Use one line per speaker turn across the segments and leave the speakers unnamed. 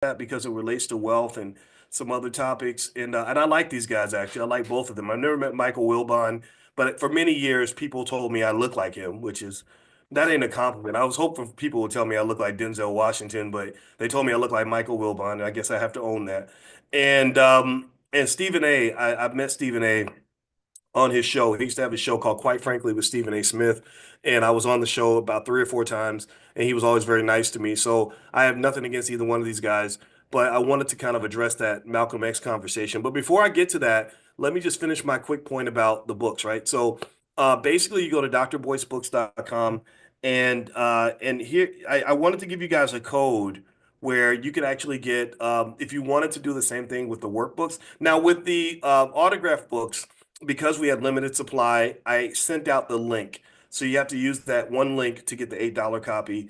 that because it relates to wealth and some other topics. And I like these guys actually. I like both of them. I've never met Michael Wilbon, but for many years people told me I look like him, which is that ain't a compliment. I was hoping people would tell me I look like Denzel Washington, but they told me I look like Michael Wilbon, and I guess I have to own that. And Stephen A. I've met Stephen A. on his show. He used to have a show called Quite Frankly with Stephen A. Smith. And I was on the show about 3 or 4 times, and he was always very nice to me. So I have nothing against either one of these guys, but I wanted to kind of address that Malcolm X conversation. But before I get to that, let me just finish my quick point about the books, right? So basically, you go to drboycebooks.com, and here I wanted to give you guys a code where you could actually get if you wanted to do the same thing with the workbooks. Now, with the autograph books, because we had limited supply, I sent out the link. So you have to use that one link to get the $8 copy.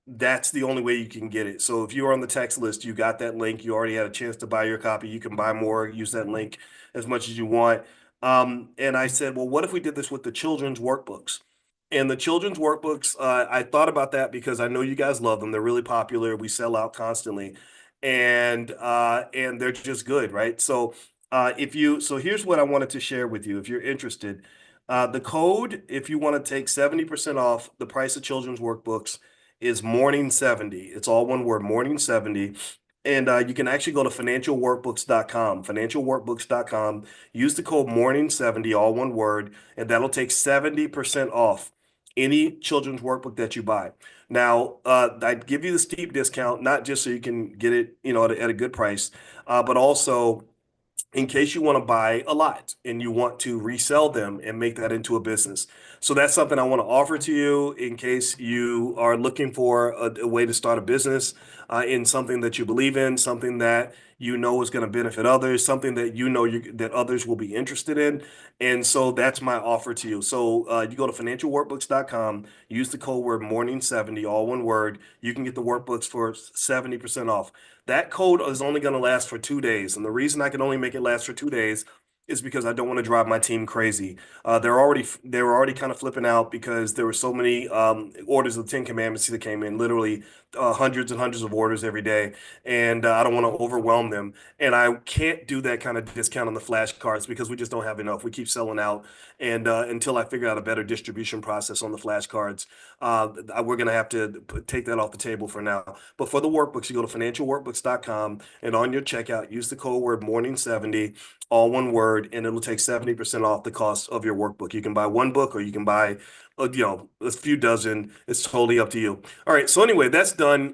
That's the only way you can get it. So if you were on the text list, you got that link. You already had a chance to buy your copy. You can buy more, use that link as much as you want. And I said, well, what if we did this with the children's workbooks? And the children's workbooks, I thought about that because I know you guys love them. They're really popular. We sell out constantly, and they're just good, right? So here's what I wanted to share with you if you're interested. The code, if you want to take 70% off the price of children's workbooks, is morning 70. It's all one word, morning 70. And you can actually go to financialworkbooks.com, use the code morning 70, all one word, and that'll take 70% off any children's workbook that you buy. Now, I'd give you the steep discount, not just so you can get it, at a good price, but also in case you want to buy a lot and you want to resell them and make that into a business. So that's something I want to offer to you in case you are looking for a way to start a business in something that you believe in, something that you know is going to benefit others, something that that others will be interested in. And so that's my offer to you. So you go to financialworkbooks.com, use the code word morning70, all one word. You can get the workbooks for 70% off. That code is only going to last for 2 days. And the reason I can only make it last for 2 days is because I don't want to drive my team crazy. They were already kind of flipping out because there were so many orders of the Ten Commandments that came in, literally hundreds and hundreds of orders every day, and I don't want to overwhelm them. And I can't do that kind of discount on the flashcards because we just don't have enough. We keep selling out, and until I figure out a better distribution process on the flashcards, we're going to have to take that off the table for now. But for the workbooks, you go to financialworkbooks.com, and on your checkout, use the code word morning70, all one word, and it'll take 70% off the cost of your workbook. You can buy one book or you can buy, a few dozen. It's totally up to you. All right. So anyway, that's done.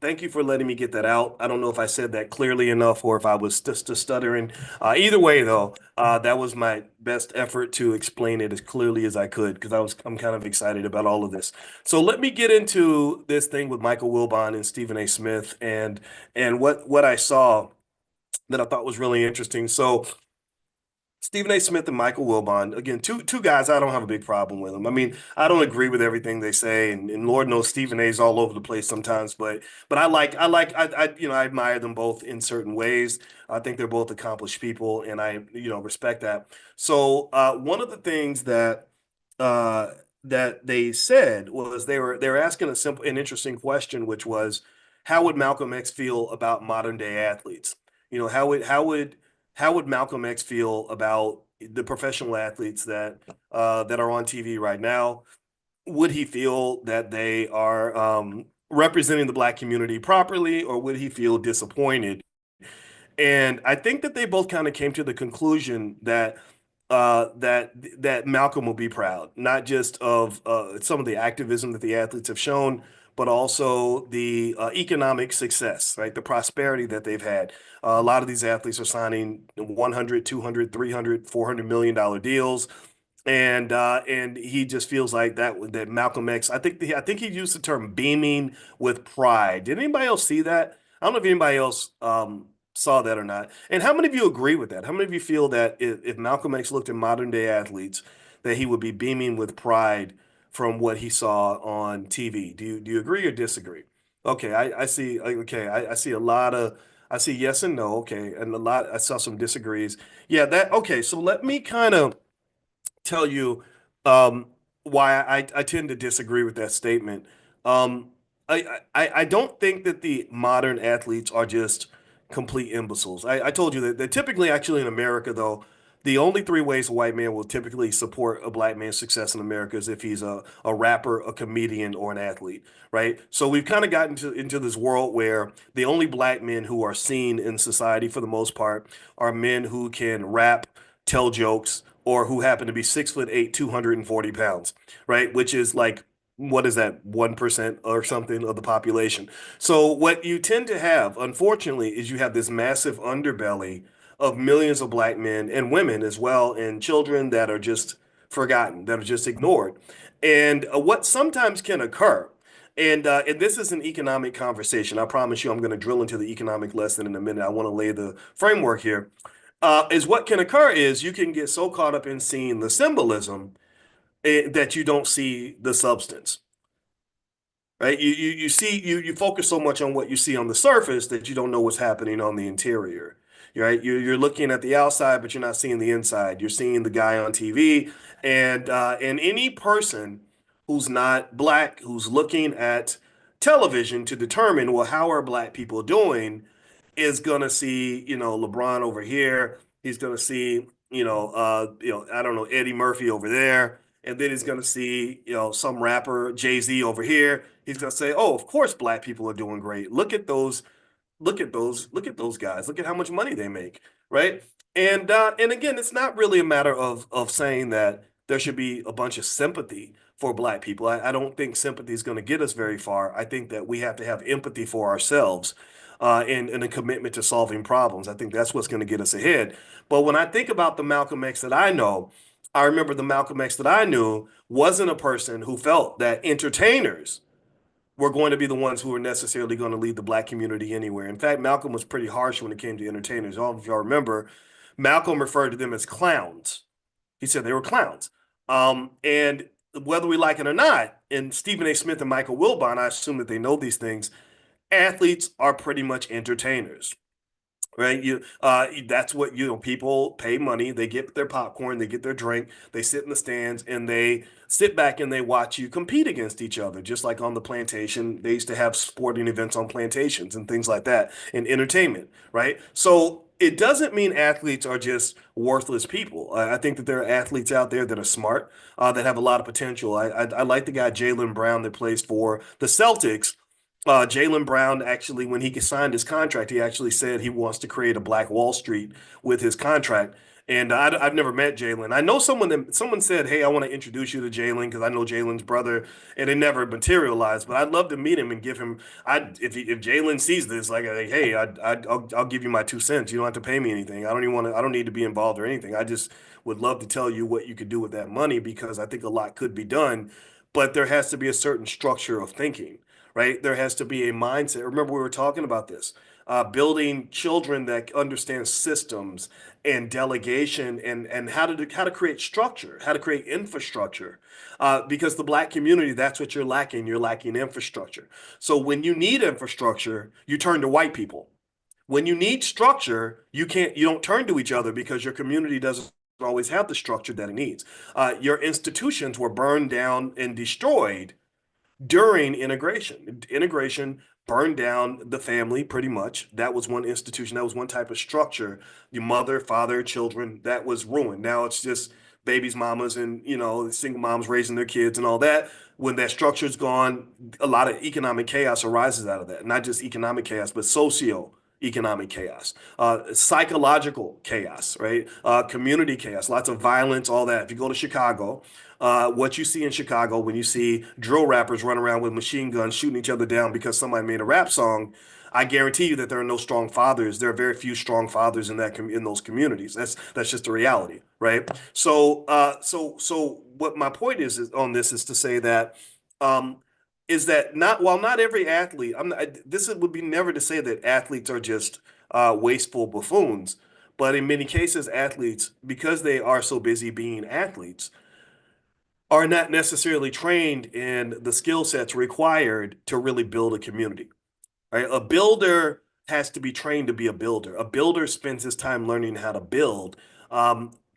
Thank you for letting me get that out. I don't know if I said that clearly enough or if I was just stuttering. Either way, though, that was my best effort to explain it as clearly as I could because I'm kind of excited about all of this. So let me get into this thing with Michael Wilbon and Stephen A. Smith and what I saw that I thought was really interesting. So Stephen A. Smith and Michael Wilbon, again, two guys I don't have a big problem with them. I mean, I don't agree with everything they say, and Lord knows Stephen A's all over the place sometimes, but I admire them both in certain ways. I think they're both accomplished people, and I respect that. So one of the things uh, that they said was they were asking an interesting question, which was, how would Malcolm X feel about modern day athletes? You know, how would Malcolm X feel about the professional athletes that are on TV right now? Would he feel that they are representing the Black community properly, or would he feel disappointed? And I think that they both kind of came to the conclusion that Malcolm will be proud, not just of some of the activism that the athletes have shown, but also the economic success, right? The prosperity that they've had. A lot of these athletes are signing 100, 200, 300, $400 million deals. And he just feels like that Malcolm X. I think he used the term beaming with pride. Did anybody else see that? I don't know if anybody else saw that or not. And how many of you agree with that? How many of you feel that if Malcolm X looked at modern day athletes, that he would be beaming with pride from what he saw on TV? Do you agree or disagree? Okay, I see. Okay, I see a lot of. I see yes and no. Okay, and a lot. I saw some disagrees. Yeah, that. Okay, so let me kind of tell you why I tend to disagree with that statement. Um, I don't think that the modern athletes are just complete imbeciles. I told you that typically, actually, in America, though, the only three ways a white man will typically support a black man's success in America is if he's a rapper, a comedian, or an athlete, right? So we've kind of gotten into this world where the only black men who are seen in society for the most part are men who can rap, tell jokes, or who happen to be 6'8", 240 pounds, right? Which is like, what is that, 1% or something of the population. So what you tend to have, unfortunately, is you have this massive underbelly of millions of black men and women as well, and children that are just forgotten, that are just ignored. And what sometimes can occur, and this is an economic conversation. I promise you, I'm going to drill into the economic lesson in a minute. I want to lay the framework here. Is what can occur is you can get so caught up in seeing the symbolism that you don't see the substance, right? You see you focus so much on what you see on the surface that you don't know what's happening on the interior, right? You're looking at the outside, but you're not seeing the inside. You're seeing the guy on TV, and any person who's not black who's looking at television to determine, well, how are black people doing, is gonna see, LeBron over here. He's gonna see, I don't know, Eddie Murphy over there, and then he's gonna see, some rapper Jay-Z over here. He's gonna say, "Oh, of course, black people are doing great. Look at those guys. Look at how much money they make, right?" And again, it's not really a matter of saying that there should be a bunch of sympathy for black people. I don't think sympathy is going to get us very far. I think that we have to have empathy for ourselves, and a commitment to solving problems. I think that's what's going to get us ahead. But when I think about the Malcolm X that I know, I remember the Malcolm X that I knew wasn't a person who felt that entertainers were going to be the ones who were necessarily going to lead the black community anywhere. In fact, Malcolm was pretty harsh when it came to entertainers. All of y'all remember, Malcolm referred to them as clowns. He said they were clowns. And whether we like it or not, and Stephen A. Smith and Michael Wilbon, I assume that they know these things, athletes are pretty much entertainers, right? That's what, people pay money, they get their popcorn, they get their drink, they sit in the stands, and they sit back and they watch you compete against each other, just like on the plantation. They used to have sporting events on plantations and things like that, and entertainment, right? So it doesn't mean athletes are just worthless people. I think that there are athletes out there that are smart, that have a lot of potential. I like the guy Jaylen Brown that plays for the Celtics. Jaylen Brown, actually, when he signed his contract, he actually said he wants to create a Black Wall Street with his contract. And I've never met Jaylen. I know someone said, "Hey, I want to introduce you to Jaylen because I know Jaylen's brother," and it never materialized. But I'd love to meet him and give him. If Jaylen sees this, like, hey, I'll give you my 2 cents. You don't have to pay me anything. I don't need to be involved or anything. I just would love to tell you what you could do with that money, because I think a lot could be done, but there has to be a certain structure of thinking, right? There has to be a mindset. Remember, we were talking about this, building children that understand systems and delegation, and how to create structure, how to create infrastructure. Because the black community, that's what you're lacking. You're lacking infrastructure. So when you need infrastructure, you turn to white people. When you need structure, you don't turn to each other because your community doesn't always have the structure that it needs. Your institutions were burned down and destroyed during integration. Integration burned down the family pretty much. That was one institution. That was one type of structure. Your mother, father, children, that was ruined. Now it's just babies, mamas, and single moms raising their kids and all that. When that structure's gone, a lot of economic chaos arises out of that. Not just economic chaos, but socio-economic chaos, psychological chaos, right? Community chaos, lots of violence, all that. If you go to Chicago, what you see in Chicago when you see drill rappers run around with machine guns shooting each other down because somebody made a rap song, I guarantee you that there are no strong fathers. There are very few strong fathers in those communities. That's just the reality, right? So what my point is on this is to say that, um, not while not every athlete, this would be never to say that athletes are just wasteful buffoons, but in many cases, athletes, because they are so busy being athletes, are not necessarily trained in the skill sets required to really build a community, right? A builder has to be trained to be a builder. A builder spends his time learning how to build.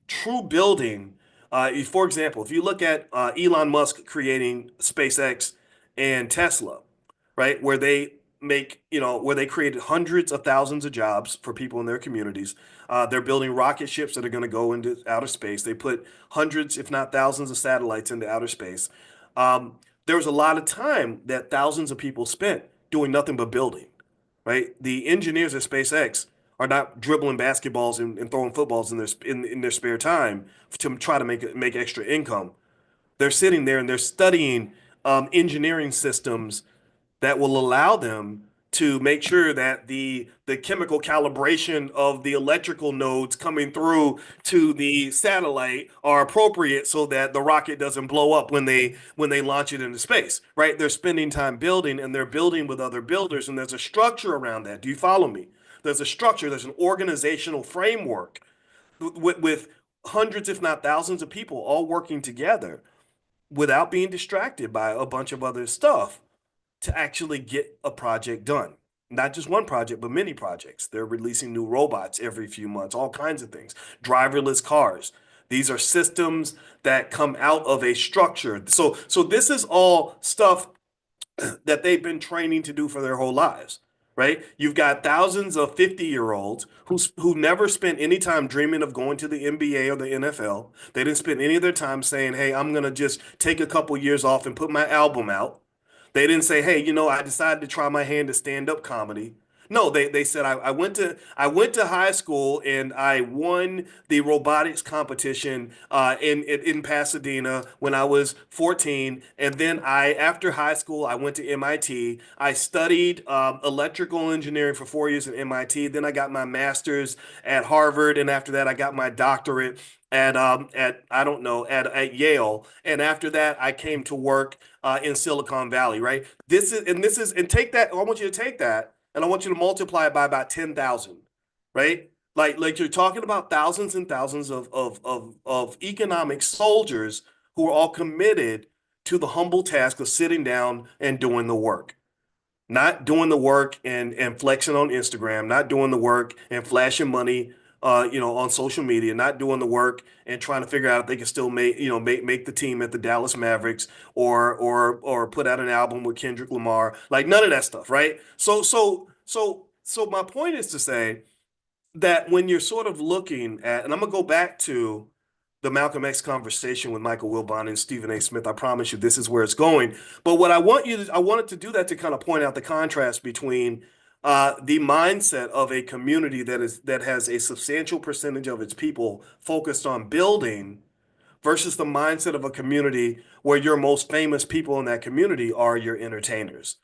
True building, for example, if you look at Elon Musk creating SpaceX and Tesla, right? Where they make, where they created hundreds of thousands of jobs for people in their communities. They're building rocket ships that are going to go into outer space. They put hundreds, if not thousands, of satellites into outer space. Um, there was a lot of time that thousands of people spent doing nothing but building, right? The engineers at SpaceX are not dribbling basketballs and throwing footballs in their spare time to try to make extra income. They're sitting there and they're studying engineering systems that will allow them to make sure that the chemical calibration of the electrical nodes coming through to the satellite are appropriate so that the rocket doesn't blow up when they launch it into space, right? They're spending time building and they're building with other builders and there's a structure around that. Do you follow me? There's a structure, there's an organizational framework with hundreds, if not thousands of people all working together without being distracted by a bunch of other stuff to actually get a project done. Not just one project, but many projects. They're releasing new robots every few months, all kinds of things. Driverless cars. These are systems that come out of a structure. So this is all stuff that they've been training to do for their whole lives, right? You've got thousands of 50-year-olds who never spent any time dreaming of going to the NBA or the NFL. They didn't spend any of their time saying, "Hey, I'm gonna just take a couple years off and put my album out." They didn't say, "Hey, I decided to try my hand at stand-up comedy." No, they said I went to high school and I won the robotics competition in Pasadena when I was 14, and then after high school I went to MIT. I studied electrical engineering for 4 years at MIT. Then I got my master's at Harvard, and after that I got my doctorate at I don't know at Yale, and after that I came to work in Silicon Valley, right? And take that. I want you to take that, and I want you to multiply it by about 10,000, right? Like you're talking about thousands and thousands of economic soldiers who are all committed to the humble task of sitting down and doing the work. Not doing the work and flexing on Instagram, not doing the work and flashing money on social media, not doing the work and trying to figure out if they can still make the team at the Dallas Mavericks or put out an album with Kendrick Lamar. Like none of that stuff, right? So my point is to say that when you're sort of looking at, and I'm gonna go back to the Malcolm X conversation with Michael Wilbon and Stephen A. Smith. I promise you, this is where it's going. But what I wanted to do that to kind of point out the contrast between the mindset of a community that has a substantial percentage of its people focused on building versus the mindset of a community where your most famous people in that community are your entertainers.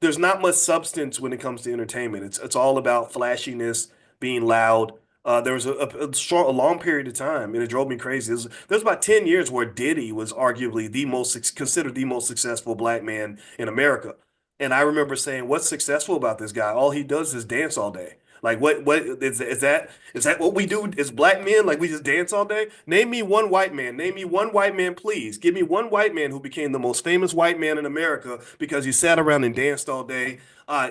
There's not much substance when it comes to entertainment. It's all about flashiness, being loud. There was a long period of time, and it drove me crazy. There's about 10 years where Diddy was arguably considered the most successful black man in America. And I remember saying, "What's successful about this guy? All he does is dance all day. Like what is that what we do as black men? Like we just dance all day? Name me one white man. Name me one white man, please. Give me one white man who became the most famous white man in America because he sat around and danced all day,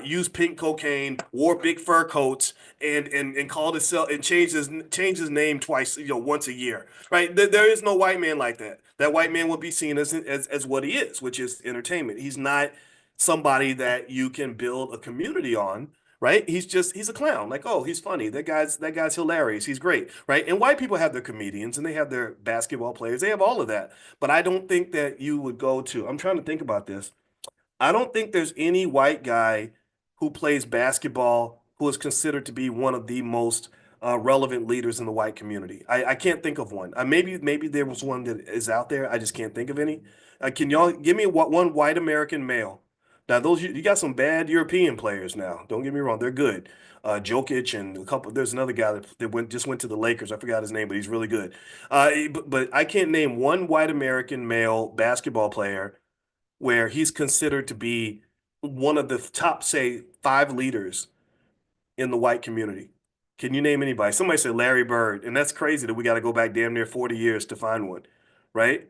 used pink cocaine, wore big fur coats, and called himself and changed his name twice, once a year. Right? There is no white man like that. That white man would be seen as what he is, which is entertainment. He's not somebody that you can build a community on, right? He's a clown. Like, oh, he's funny. That guy's hilarious. He's great, right? And white people have their comedians and they have their basketball players. They have all of that. But I don't think that you would go to. I'm trying to think about this. I don't think there's any white guy who plays basketball who is considered to be one of the most relevant leaders in the white community. I can't think of one. Maybe there was one that is out there. I just can't think of any. Can y'all give me one white American male? Now those you got some bad European players now. Don't get me wrong, they're good. Jokic and a couple. There's another guy that just went to the Lakers. I forgot his name, but he's really good. But I can't name one white American male basketball player where he's considered to be one of the top, say, five leaders in the white community. Can you name anybody? Somebody said Larry Bird, and that's crazy that we got to go back damn near 40 years to find one, right?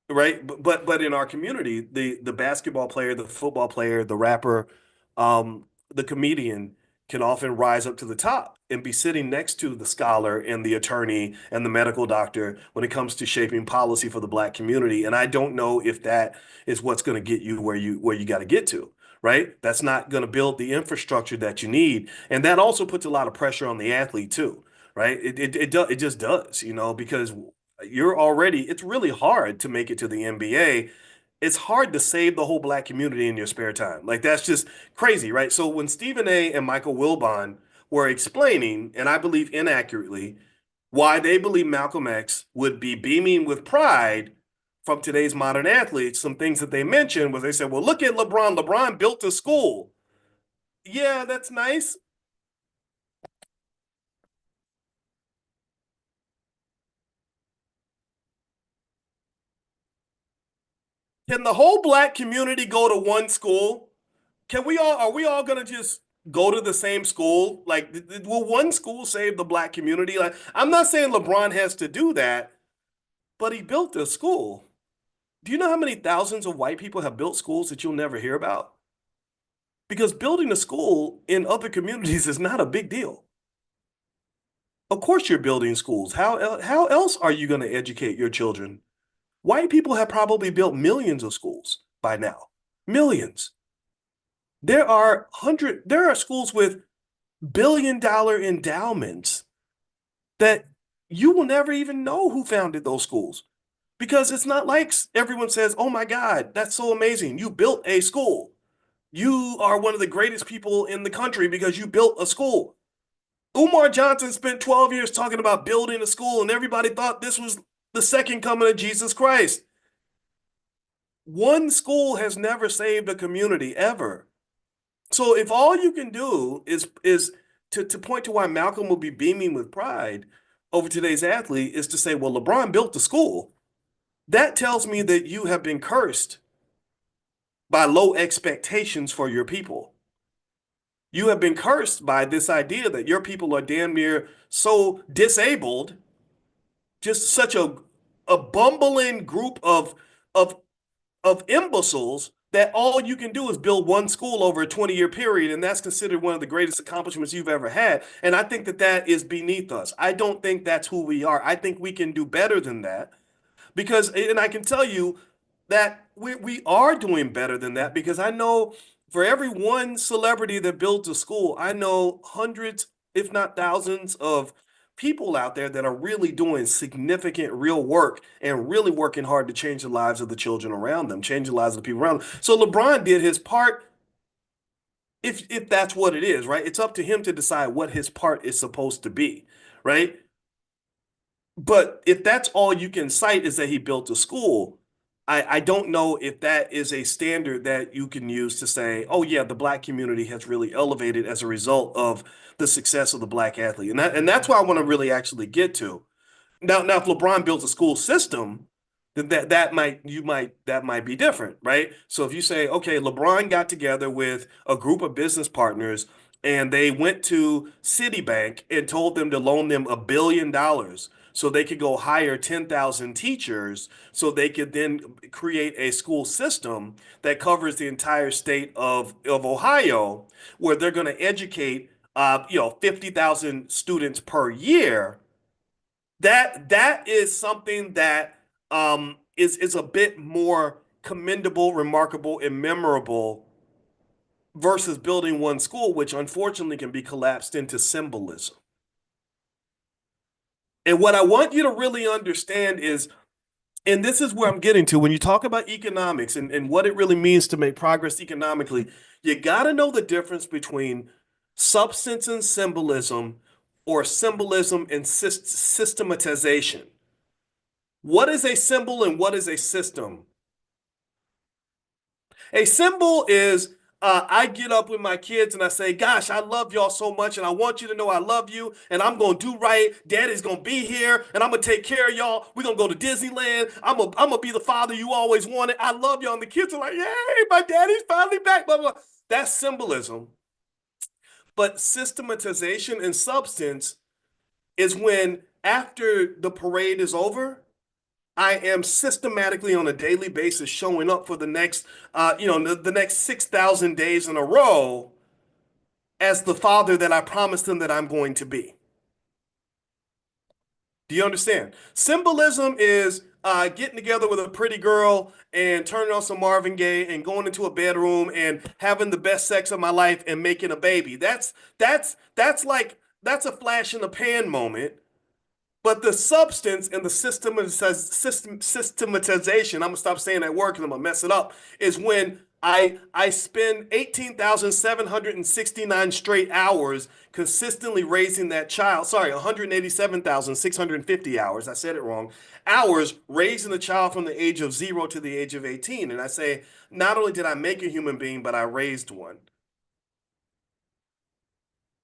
Right. But in our community, the basketball player, the football player, the rapper, the comedian can often rise up to the top and be sitting next to the scholar and the attorney and the medical doctor when it comes to shaping policy for the Black community. And I don't know if that is what's going to get you where you got to get to, right? That's not going to build the infrastructure that you need. And that also puts a lot of pressure on the athlete too, right? It just does, because it's really hard to make it to the NBA. It's hard to save the whole Black community in your spare time. Like that's just crazy, right? So when Stephen A. and Michael Wilbon were explaining, and I believe inaccurately, why they believe Malcolm X would be beaming with pride from today's modern athletes, some things that they mentioned was they said, well, look at LeBron. LeBron built a school. Yeah, that's nice. Can the whole Black community go to one school? Are we all gonna just go to the same school? Like, will one school save the Black community? Like, I'm not saying LeBron has to do that, but he built a school. Do you know how many thousands of white people have built schools that you'll never hear about? Because building a school in other communities is not a big deal. Of course, you're building schools. How else are you going to educate your children? White people have probably built millions of schools by now. Millions. There are schools with billion-dollar endowments that you will never even know who founded those schools because it's not like everyone says, "Oh my God, that's so amazing. You built a school. You are one of the greatest people in the country because you built a school." Umar Johnson spent 12 years talking about building a school, and everybody thought this was the second coming of Jesus Christ. One school has never saved a community ever. So if all you can do is to point to why Malcolm will be beaming with pride over today's athlete is to say, well, LeBron built the school. That tells me that you have been cursed by low expectations for your people. You have been cursed by this idea that your people are damn near so disabled, just such a bumbling group of of imbeciles that all you can do is build one school over a 20-year period, and that's considered one of the greatest accomplishments you've ever had. And I think that that is beneath us. I don't think that's who we are. I think we can do better than that because, and I can tell you that we are doing better than that because I know for every one celebrity that builds a school, I know hundreds, if not thousands, of people out there that are really doing significant real work and really working hard to change the lives of the children around them, change the lives of the people around them. So LeBron did his part if that's what it is, right? It's up to him to decide what his part is supposed to be, right? But if that's all you can cite is that he built a school, I don't know if that is a standard that you can use to say, oh yeah, the Black community has really elevated as a result of the success of the Black athlete. And that's what I want to really actually get to. Now, if LeBron builds a school system, then that might be different, right? So if you say, okay, LeBron got together with a group of business partners and they went to Citibank and told them to loan them $1 billion so they could go hire 10,000 teachers so they could then create a school system that covers the entire state of Ohio where they're going to educate 50,000 students per year. That is something that is a bit more commendable, remarkable, and memorable versus building one school, which unfortunately can be collapsed into symbolism. And what I want you to really understand is, and this is where I'm getting to, when you talk about economics and what it really means to make progress economically, you got to know the difference between substance and symbolism or symbolism and systematization. What is a symbol and what is a system? A symbol is I get up with my kids and I say, gosh, I love y'all so much and I want you to know I love you and I'm going to do right. Daddy's going to be here and I'm going to take care of y'all. We're going to go to Disneyland. I'm going to be the father you always wanted. I love y'all. And the kids are like, yay, my daddy's finally back. Blah, blah, blah. That's symbolism. But systematization and substance is when after the parade is over, I am systematically on a daily basis showing up for the next, the next 6,000 days in a row as the father that I promised them that I'm going to be. Do you understand? Symbolism is getting together with a pretty girl and turning on some Marvin Gaye and going into a bedroom and having the best sex of my life and making a baby. That's a flash in the pan moment. But the substance and the systematization, I'm gonna stop saying that word because I'm gonna mess it up, is when I spend 18,769 straight hours consistently raising that child. Sorry, 187,650 hours. I said it wrong. Hours raising the child from the age of 0 to the age of 18. And I say, not only did I make a human being, but I raised one.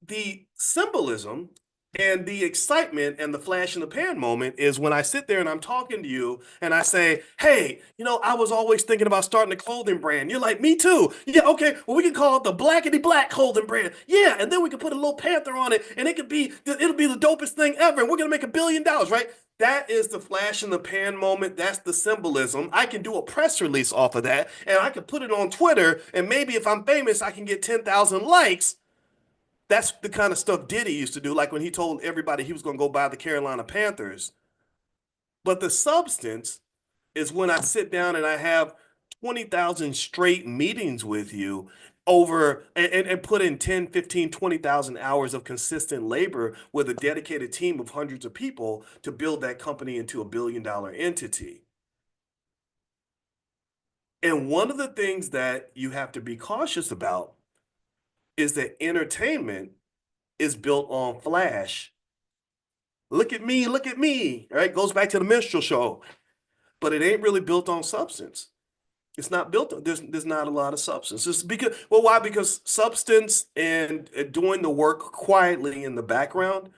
The symbolism and the excitement and the flash in the pan moment is when I sit there and I'm talking to you and I say, hey, I was always thinking about starting a clothing brand. You're like, me too. Yeah, okay. Well, we can call it the Blackity Black clothing brand. Yeah, and then we can put a little panther on it and it'll be the dopest thing ever. And we're gonna make $1 billion, right? That is the flash in the pan moment. That's the symbolism. I can do a press release off of that and I can put it on Twitter. And maybe if I'm famous, I can get 10,000 likes. That's the kind of stuff Diddy used to do, like when he told everybody he was going to go buy the Carolina Panthers. But the substance is when I sit down and I have 20,000 straight meetings with you over and put in 10, 15, 20,000 hours of consistent labor with a dedicated team of hundreds of people to build that company into $1 billion entity. And one of the things that you have to be cautious about is that entertainment is built on flash. Look at me, look at me. Right? Goes back to the minstrel show. But it ain't really built on substance. It's not built on, there's not a lot of substance. It's because, well, why? Because substance and doing the work quietly in the background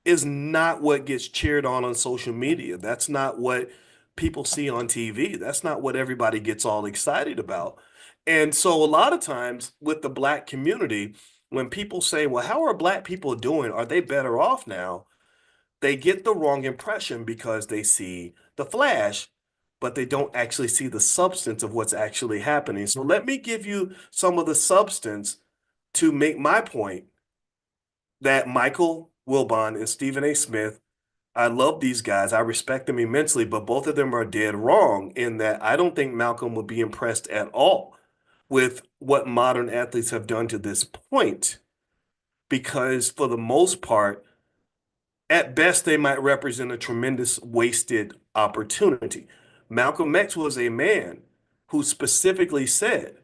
is not what gets cheered on social media. That's not what people see on TV. That's not what everybody gets all excited about. And so a lot of times with the Black community, when people say, well, how are Black people doing? Are they better off now? They get the wrong impression because they see the flash, but they don't actually see the substance of what's actually happening. So let me give you some of the substance to make my point that Michael Wilbon and Stephen A. Smith, I love these guys. I respect them immensely, but both of them are dead wrong in that I don't think Malcolm would be impressed at all with what modern athletes have done to this point, because for the most part, at best, they might represent a tremendous wasted opportunity. Malcolm X was a man who specifically said,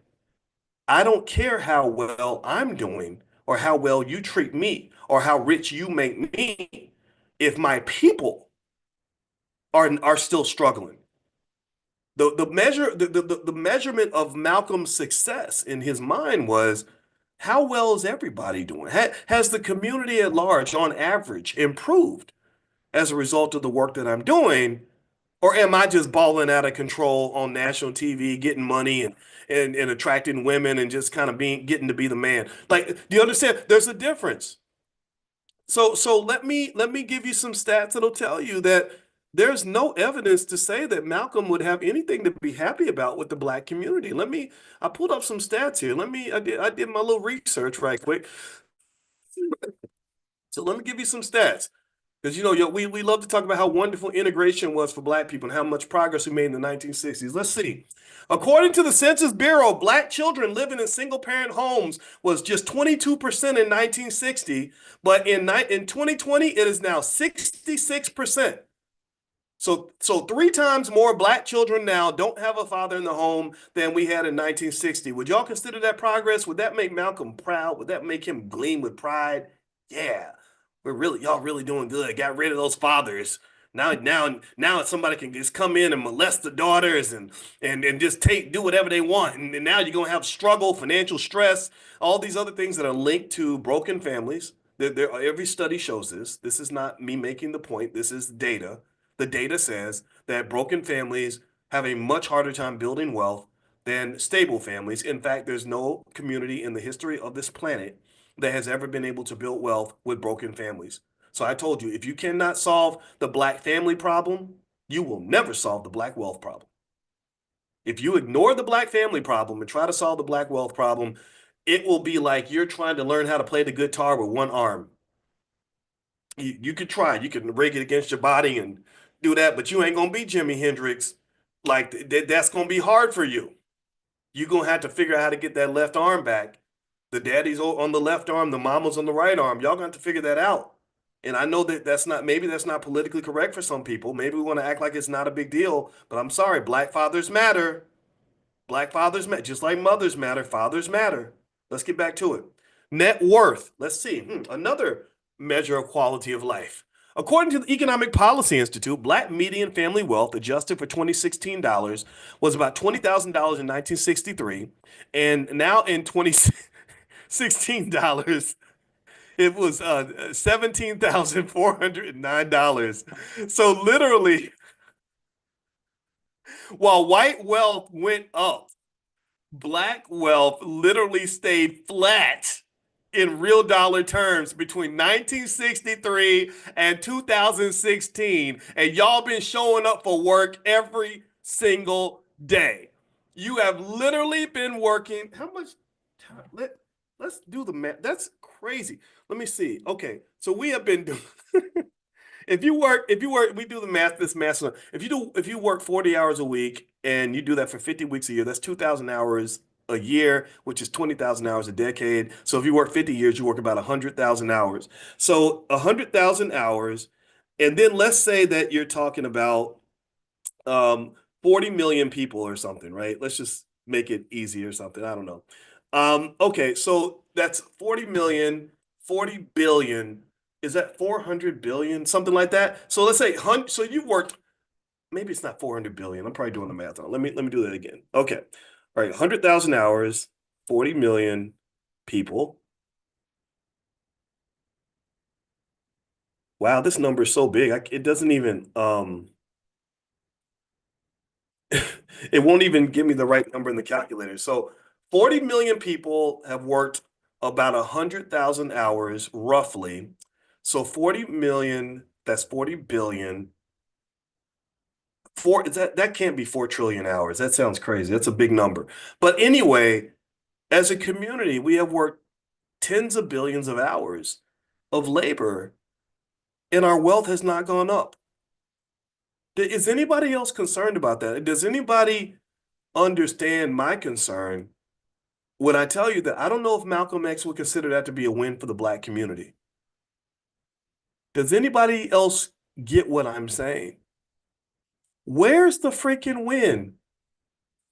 I don't care how well I'm doing or how well you treat me or how rich you make me if my people are still struggling. The measurement of Malcolm's success in his mind was, how well is everybody doing? Has the community at large, on average, improved as a result of the work that I'm doing? Or am I just balling out of control on national TV, getting money and attracting women and just kind of getting to be the man? Like, do you understand? There's a difference. So let me give you some stats that'll tell you that there's no evidence to say that Malcolm would have anything to be happy about with the Black community. I pulled up some stats here. I did my little research right quick. So let me give you some stats. Because we love to talk about how wonderful integration was for Black people and how much progress we made in the 1960s. Let's see. According to the Census Bureau, Black children living in single-parent homes was just 22% in 1960, but in 2020, it is now 66%. So 3 times more Black children now don't have a father in the home than we had in 1960. Would y'all consider that progress? Would that make Malcolm proud? Would that make him gleam with pride? Yeah. Y'all really doing good. Got rid of those fathers. Now somebody can just come in and molest the daughters and just do whatever they want. And now you're gonna have struggle, financial stress, all these other things that are linked to broken families. Every study shows this. This is not me making the point. This is data. The data says that broken families have a much harder time building wealth than stable families. In fact, there's no community in the history of this planet that has ever been able to build wealth with broken families. So I told you, if you cannot solve the Black family problem, you will never solve the Black wealth problem. If you ignore the Black family problem and try to solve the Black wealth problem, it will be like you're trying to learn how to play the guitar with one arm. You could try, you can rig it against your body and do that, but you ain't gonna be Jimi Hendrix. Like that's gonna be hard for you. You're gonna have to figure out how to get that left arm back. The daddy's on the left arm, the mama's on the right arm. Y'all gonna have to figure that out. And I know that that's not politically correct for some people. Maybe we want to act like it's not a big deal, but I'm sorry, black fathers matter. Black fathers matter, just like mothers matter, fathers matter. Let's get back to it. Net worth. Let's see. Another measure of quality of life. According to the Economic Policy Institute, black median family wealth adjusted for 2016 dollars was about $20,000 in 1963, and now in 2016 dollars, it was $17,409. So literally, while white wealth went up, black wealth literally stayed flat in real dollar terms between 1963 and 2016. And y'all been showing up for work every single day. You have literally been working. How much time? Let's do the math. That's crazy. Let me see. Okay. So we have been doing. We do the math, this math. If you work 40 hours a week and you do that for 50 weeks a year, that's 2,000 hours a year, which is 20,000 hours a decade. So if you work 50 years, you work about 100,000 hours. So 100,000 hours. And then let's say that you're talking about 40 million people or something, right? Let's just make it easy or something. I don't know. Okay, so that's 40 million, 40 billion. Is that 400 billion? Something like that. So let's say, so you worked, maybe it's not 400 billion. I'm probably doing the math on. Let me do that again. Okay. All right, 100,000 hours, 40 million people. Wow, this number is so big. It doesn't even it won't even give me the right number in the calculator. So 40 million people have worked about 100,000 hours roughly. So 40 million, that's 40 billion. That can't be 4 trillion hours. That sounds crazy. That's a big number. But anyway, as a community, we have worked tens of billions of hours of labor, and our wealth has not gone up. Is anybody else concerned about that? Does anybody understand my concern when I tell you that I don't know if Malcolm X would consider that to be a win for the black community? Does anybody else get what I'm saying? Where's the freaking win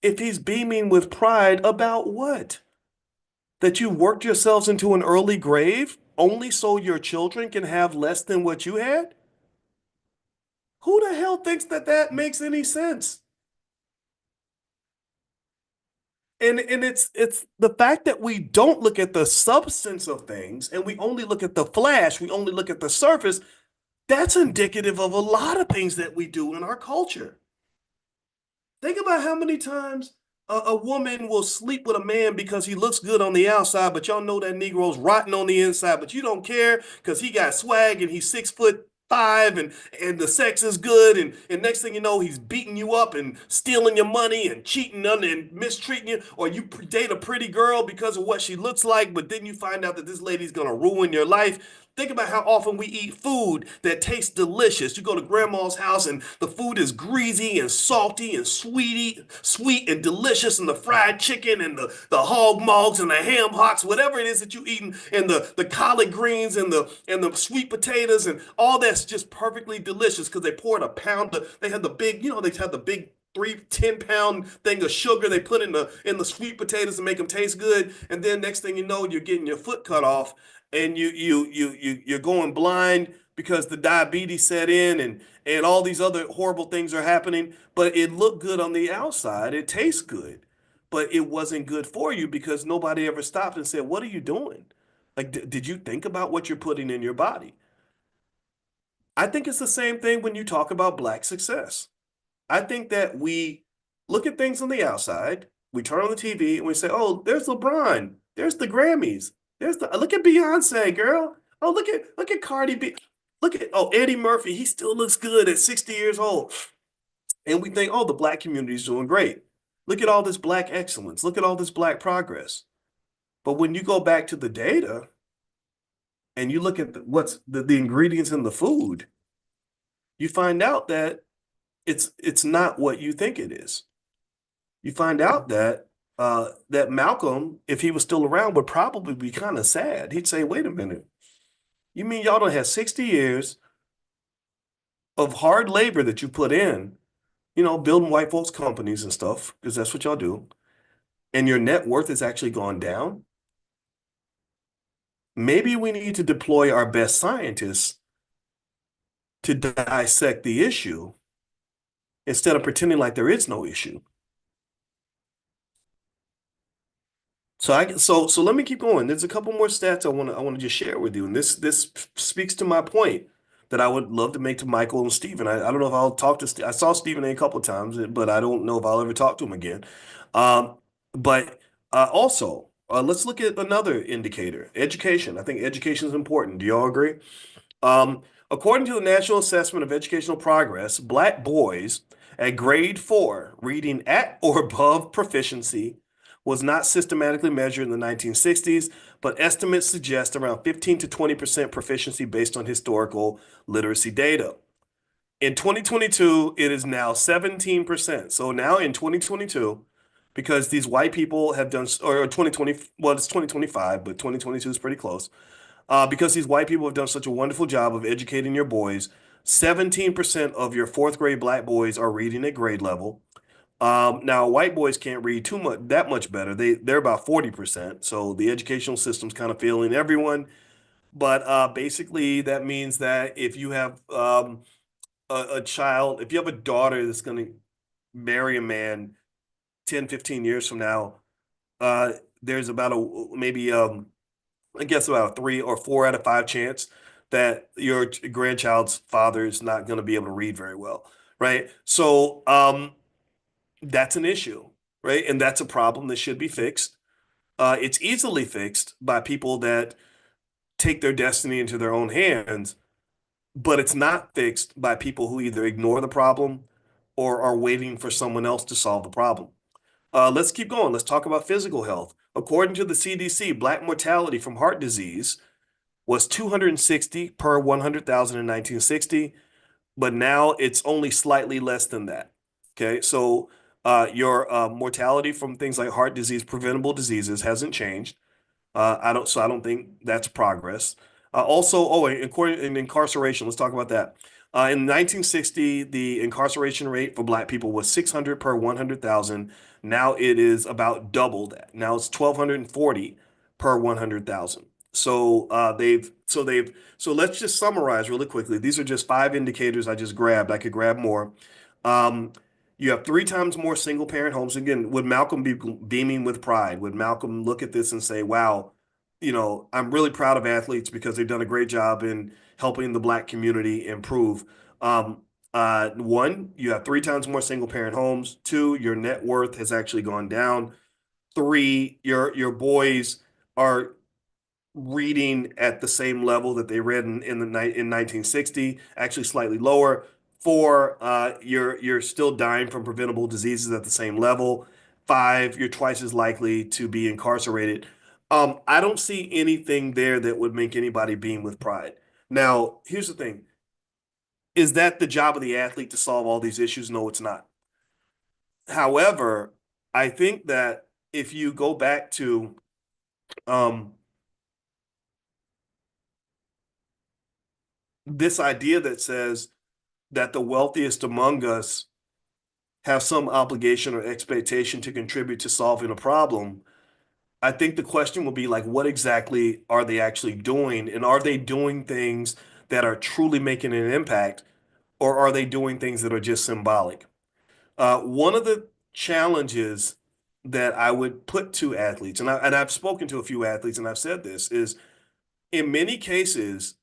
if he's beaming with pride about what? That you worked yourselves into an early grave only so your children can have less than what you had? Who the hell thinks that that makes any sense? And it's the fact that we don't look at the substance of things and we only look at the flash, we only look at the surface, that's indicative of a lot of things that we do in our culture. Think about how many times a woman will sleep with a man because he looks good on the outside, but y'all know that Negro's rotten on the inside, but you don't care because he got swag and he's 6'5" and the sex is good, and next thing you know, he's beating you up and stealing your money and cheating on and mistreating you, or you date a pretty girl because of what she looks like, but then you find out that this lady's gonna ruin your life. Think about how often we eat food that tastes delicious. You go to grandma's house and the food is greasy and salty and sweet and delicious, and the fried chicken and the hog mogs and the ham hocks, whatever it is that you eating, and the collard greens and the sweet potatoes and all that's just perfectly delicious because they poured a pound of, they had the big, they had the big 10-pound thing of sugar they put in the sweet potatoes to make them taste good, and then next thing you know, you're getting your foot cut off and you're going blind because the diabetes set in and all these other horrible things are happening, but it looked good on the outside, it tastes good, but it wasn't good for you because nobody ever stopped and said, what are you doing? Like, did you think about what you're putting in your body? I think it's the same thing when you talk about black success. I think that we look at things on the outside, we turn on the TV and we say, oh, there's LeBron, there's the Grammys, look at Beyonce, girl. Oh, look at Cardi B. Look at Eddie Murphy, he still looks good at 60 years old. And we think, oh, the black community is doing great. Look at all this black excellence. Look at all this black progress. But when you go back to the data and you look at what's the ingredients in the food, you find out that it's not what you think it is. You find out that that Malcolm, if he was still around, would probably be kind of sad. He'd say, "Wait a minute, you mean y'all don't have 60 years of hard labor that you put in, building white folks' companies and stuff, because that's what y'all do, and your net worth has actually gone down? Maybe we need to deploy our best scientists to dissect the issue instead of pretending like there is no issue." So let me keep going. There's a couple more stats I want to just share with you, and this speaks to my point that I would love to make to Michael and Stephen. I don't know if I'll talk to I saw Stephen a couple of times, but I don't know if I'll ever talk to him again. Um, but also, let's look at another indicator, education. I think education is important. Do you all agree? Um, According to the National Assessment of Educational Progress, Black boys at grade 4 reading at or above proficiency was not systematically measured in the 1960s, but estimates suggest around 15 to 20% proficiency based on historical literacy data. In 2022, it is now 17%. So now in 2022, because these white people have done, or 2020, well, it's 2025, but 2022 is pretty close, because these white people have done such a wonderful job of educating your boys. 17% of your fourth grade black boys are reading at grade level. Now white boys can't read that much better. They're about 40%. So the educational system's kind of failing everyone. But basically, that means that if you have a child, if you have a daughter that's going to marry a man 10, 15 years from now, uh, there's about a maybe I guess about a 3 or 4 out of 5 chance that your grandchild's father is not going to be able to read very well, right? So that's an issue, right? And that's a problem that should be fixed. It's easily fixed by people that take their destiny into their own hands, but it's not fixed by people who either ignore the problem or are waiting for someone else to solve the problem. Let's keep going. Let's talk about physical health. According to the CDC, Black mortality from heart disease was 260 per 100,000 in 1960, but now it's only slightly less than that. Okay, so your mortality from things like heart disease, preventable diseases, hasn't changed. I don't think that's progress. Also, in incarceration, let's talk about that. In 1960, the incarceration rate for Black people was 600 per 100,000. Now it is about double that. Now it's 1,240 per 100,000. So let's just summarize really quickly. These are just 5 indicators I just grabbed. I could grab more. Um, you have 3 times more single parent homes. Again, would Malcolm be beaming with pride? Would Malcolm look at this and say, wow, I'm really proud of athletes because they've done a great job in helping the Black community improve? One, you have 3 times more single parent homes. Two, your net worth has actually gone down. Three, your boys are reading at the same level that they read in 1960, actually slightly lower. Four, you're still dying from preventable diseases at the same level. Five, you're twice as likely to be incarcerated. I don't see anything there that would make anybody beam with pride. Now, here's the thing. Is that the job of the athlete to solve all these issues? No, it's not. However, I think that if you go back to um, this idea that says that the wealthiest among us have some obligation or expectation to contribute to solving a problem, I think the question will be like, what exactly are they actually doing? And are they doing things that are truly making an impact, or are they doing things that are just symbolic? One of the challenges that I would put to athletes, and I've spoken to a few athletes and I've said this, is in many cases,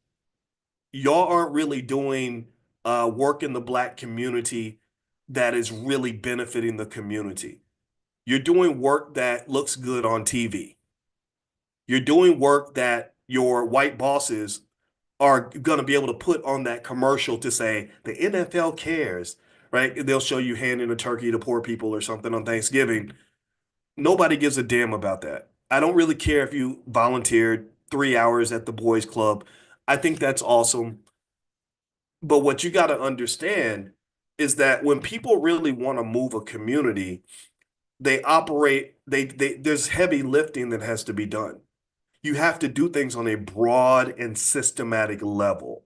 y'all aren't really doing work in the Black community that is really benefiting the community. You're doing work that looks good on TV. You're doing work that your white bosses are going to be able to put on that commercial to say the NFL cares, right? They'll show you handing a turkey to poor people or something on Thanksgiving. Nobody gives a damn about that. I don't really care if you volunteered 3 hours at the boys club. I think that's awesome. But what you got to understand is that when people really want to move a community, there's heavy lifting that has to be done. You have to do things on a broad and systematic level,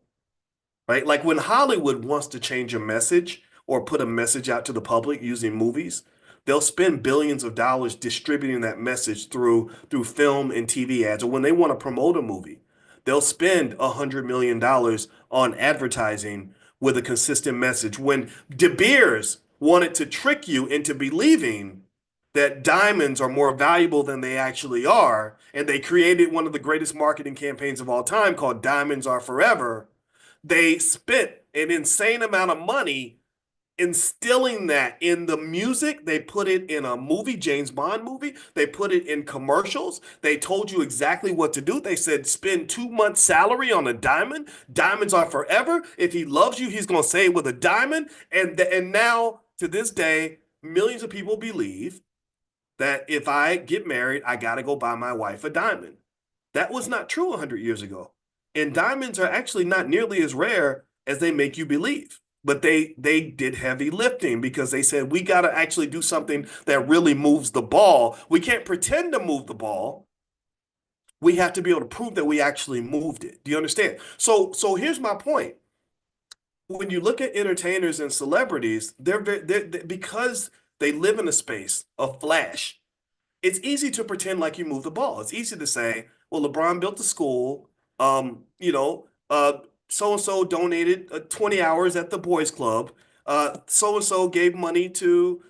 right? Like when Hollywood wants to change a message or put a message out to the public using movies, they'll spend billions of dollars distributing that message through film and TV ads. Or when they want to promote a movie, they'll spend $100 million on advertising with a consistent message. When De Beers wanted to trick you into believing that diamonds are more valuable than they actually are, and they created one of the greatest marketing campaigns of all time called Diamonds Are Forever. They spent an insane amount of money instilling that in the music. They put it in a movie, James Bond movie. They put it in commercials. They told you exactly what to do. They said spend 2 months' salary on a diamond. Diamonds are forever. If he loves you, he's gonna say it with a diamond. And now to this day, millions of people believe that if I get married, I got to go buy my wife a diamond. That was not true 100 years ago. And diamonds are actually not nearly as rare as they make you believe. But they did heavy lifting because they said we got to actually do something that really moves the ball. We can't pretend to move the ball. We have to be able to prove that we actually moved it. Do you understand? So here's my point. When you look at entertainers and celebrities, they're because they live in a space of flash. It's easy to pretend like you move the ball. It's easy to say, well, LeBron built a school. So and so donated 20 hours at the boys club. So and so gave money to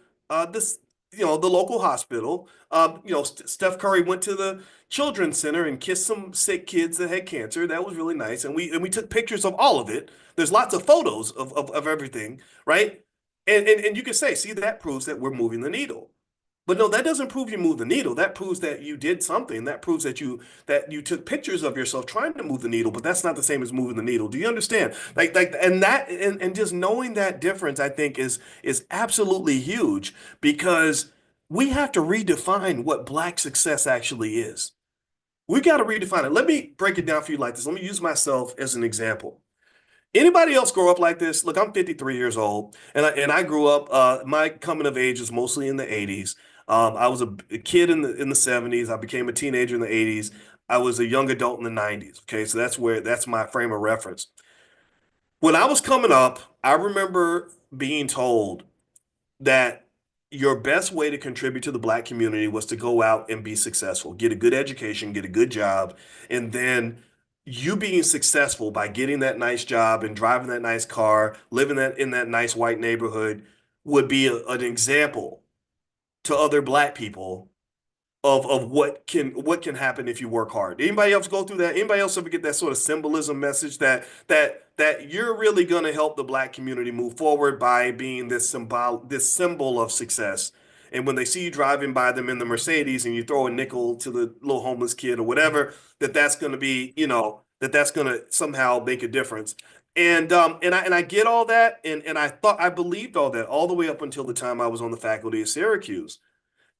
this, the local hospital. Steph Curry went to the children's center and kissed some sick kids that had cancer. That was really nice, and we took pictures of all of it. There's lots of photos of everything, right? And you can say, see, that proves that we're moving the needle. But no, that doesn't prove you moved the needle. That proves that you did something. That proves that you took pictures of yourself trying to move the needle, but that's not the same as moving the needle. Do you understand? And just knowing that difference, I think is absolutely huge because we have to redefine what Black success actually is. We got to redefine it. Let me break it down for you like this. Let me use myself as an example. Anybody else grow up like this? Look, I'm 53 years old, and I grew up. My coming of age was mostly in the 80s. I was a kid in the 70s. I became a teenager in the 80s. I was a young adult in the 90s. Okay, so that's my frame of reference. When I was coming up, I remember being told that your best way to contribute to the Black community was to go out and be successful, get a good education, get a good job, and then you being successful by getting that nice job and driving that nice car, living that in that nice white neighborhood would be an example to other Black people of what can happen if you work hard. Anybody else go through that? Anybody else ever get that sort of symbolism message that you're really going to help the Black community move forward by being this symbol of success? And when they see you driving by them in the Mercedes and you throw a nickel to the little homeless kid or whatever, that's going to be, that's going to somehow make a difference. And I get all that, and I believed all that all the way up until the time I was on the faculty at Syracuse.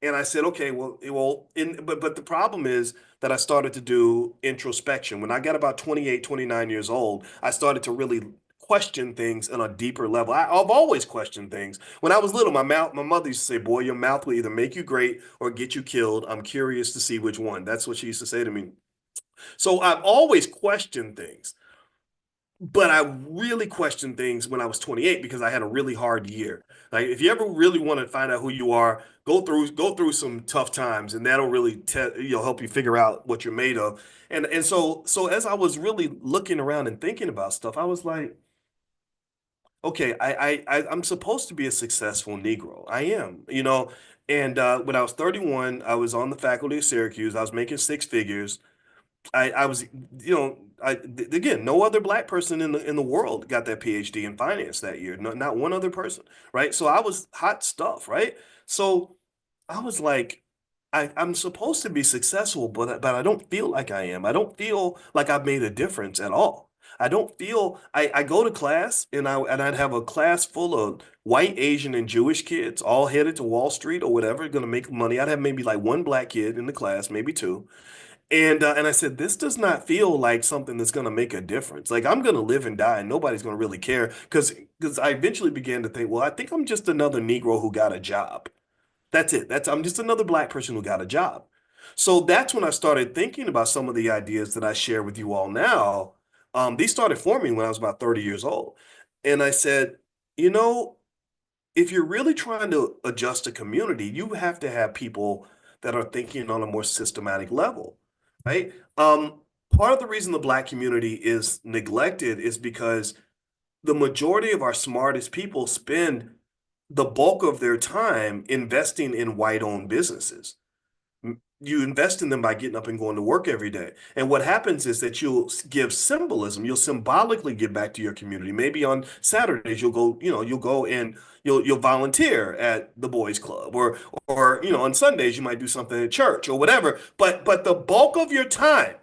And I said, okay, but the problem is that I started to do introspection. When I got about 28, 29 years old, I started to really question things on a deeper level. I've always questioned things. When I was little, my mother used to say, boy, your mouth will either make you great or get you killed. I'm curious to see which one. That's what she used to say to me. So I've always questioned things. But I really questioned things when I was 28 because I had a really hard year. Like if you ever really want to find out who you are, go through some tough times, and that'll really help you figure out what you're made of. And so as I was really looking around and thinking about stuff, I was like, okay, I'm supposed to be a successful Negro. I am, And when I was 31, I was on the faculty of Syracuse. I was making six figures. I was, again, no other Black person in the world got that PhD in finance that year. No, not one other person, right? So I was hot stuff, right? So I was like, I'm supposed to be successful, but I don't feel like I am. I don't feel like I've made a difference at all. I don't feel I go to class and I'd have a class full of white, Asian, and Jewish kids all headed to Wall Street or whatever, going to make money. I'd have maybe like one black kid in the class, maybe two. And I said, this does not feel like something that's going to make a difference. Like I'm going to live and die, and nobody's going to really care. Because I eventually began to think, well, I think I'm just another Negro who got a job. That's it. That's I'm just another black person who got a job. So that's when I started thinking about some of the ideas that I share with you all now. These started forming when I was about 30 years old. And I said, you know, if you're really trying to adjust a community, you have to have people that are thinking on a more systematic level, right? Part of the reason the black community is neglected is because the majority of our smartest people spend the bulk of their time investing in white-owned businesses. You invest in them by getting up and going to work every day. And what happens is that you'll give symbolism. You'll symbolically give back to your community. Maybe on Saturdays you'll go, you'll go and you'll volunteer at the boys club, or on Sundays you might do something at church or whatever. But the bulk of your time,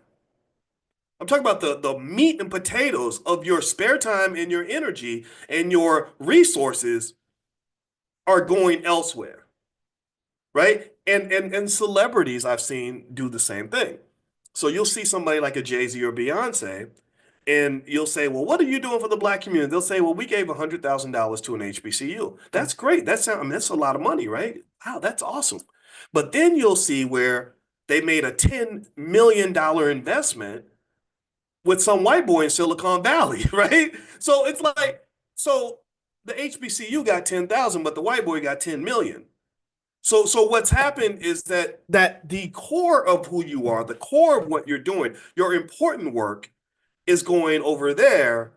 I'm talking about the meat and potatoes of your spare time and your energy and your resources are going elsewhere, right? And celebrities I've seen do the same thing. So you'll see somebody like a Jay-Z or Beyonce, and you'll say, well, what are you doing for the black community? They'll say, well, we gave $100,000 to an HBCU. That's great. I mean, that's a lot of money, right? Wow, that's awesome. But then you'll see where they made a $10 million investment with some white boy in Silicon Valley, right? So it's like, so the HBCU got 10,000, but the white boy got 10 million. So what's happened is that the core of who you are, the core of what you're doing, your important work is going over there,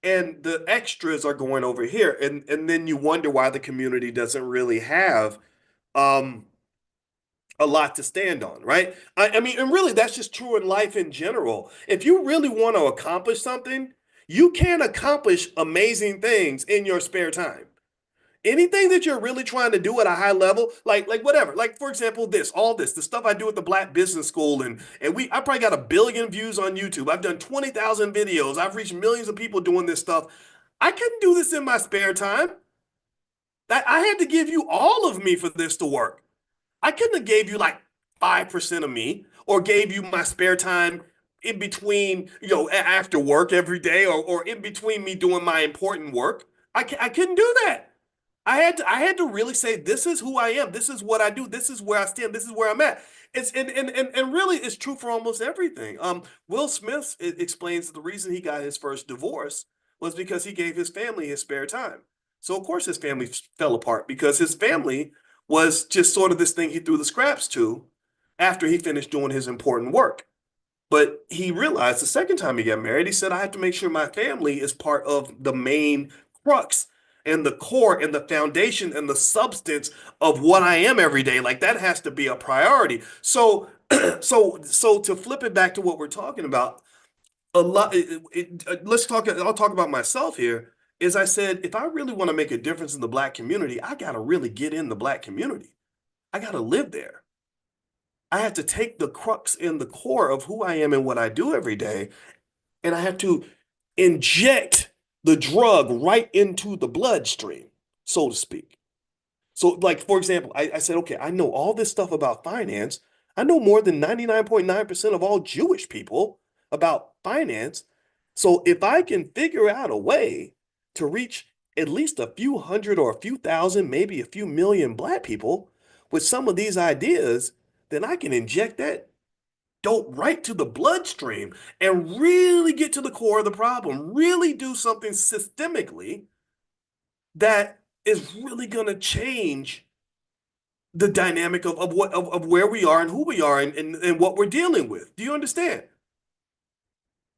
and the extras are going over here. And then you wonder why the community doesn't really have um a lot to stand on, right? I mean, and really that's just true in life in general. If you really want to accomplish something, you can accomplish amazing things in your spare time. Anything that you're really trying to do at a high level, like whatever, like for example, the stuff I do at the Black Business School, and I probably got 1 billion views on YouTube. I've done 20,000 videos. I've reached millions of people doing this stuff. I couldn't do this in my spare time. I had to give you all of me for this to work. I couldn't have gave you like 5% of me, or gave you my spare time in between, after work every day, or in between me doing my important work. I couldn't do that. I had to really say, this is who I am. This is what I do. This is where I stand. This is where I'm at. It's and really it's true for almost everything. Will Smith explains the reason he got his first divorce was because he gave his family his spare time. So of course his family fell apart because his family was just sort of this thing he threw the scraps to after he finished doing his important work. But he realized the second time he got married, he said, I have to make sure my family is part of the main crux and the core and the foundation and the substance of what I am every day. Like that has to be a priority. So, so to flip it back to what we're talking about, a lot, I'll talk about myself here. Is I said, if I really want to make a difference in the black community, I got to really get in the black community. I got to live there. I have to take the crux and the core of who I am and what I do every day, and I have to inject the drug right into the bloodstream, so to speak. So, like, for example, I said, okay, I know all this stuff about finance. I know more than 99.9% of all Jewish people about finance. So, if I can figure out a way to reach at least a few hundred or a few thousand, maybe a few million black people with some of these ideas, then I can inject that dope right to the bloodstream and really get to the core of the problem, really do something systemically that is really going to change the dynamic of where we are and who we are, and what we're dealing with. Do you understand?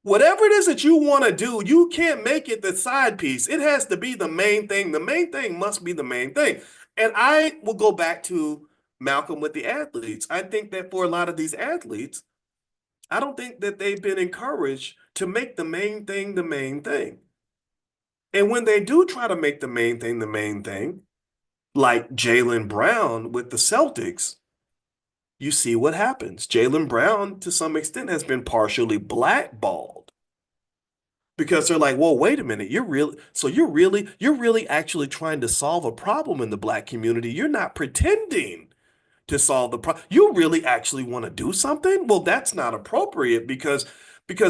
Whatever it is that you want to do, you can't make it the side piece. It has to be the main thing. The main thing must be the main thing. And I will go back to Malcolm with the athletes. I think that for a lot of these athletes, I don't think that they've been encouraged to make the main thing the main thing. And when they do try to make the main thing, like Jaylen Brown with the Celtics, you see what happens. Jaylen Brown, to some extent, has been partially blackballed. because they're like, well, wait a minute, you're really actually trying to solve a problem in the black community. You're not pretending to solve the problem. You really actually want to do something? Well, that's not appropriate because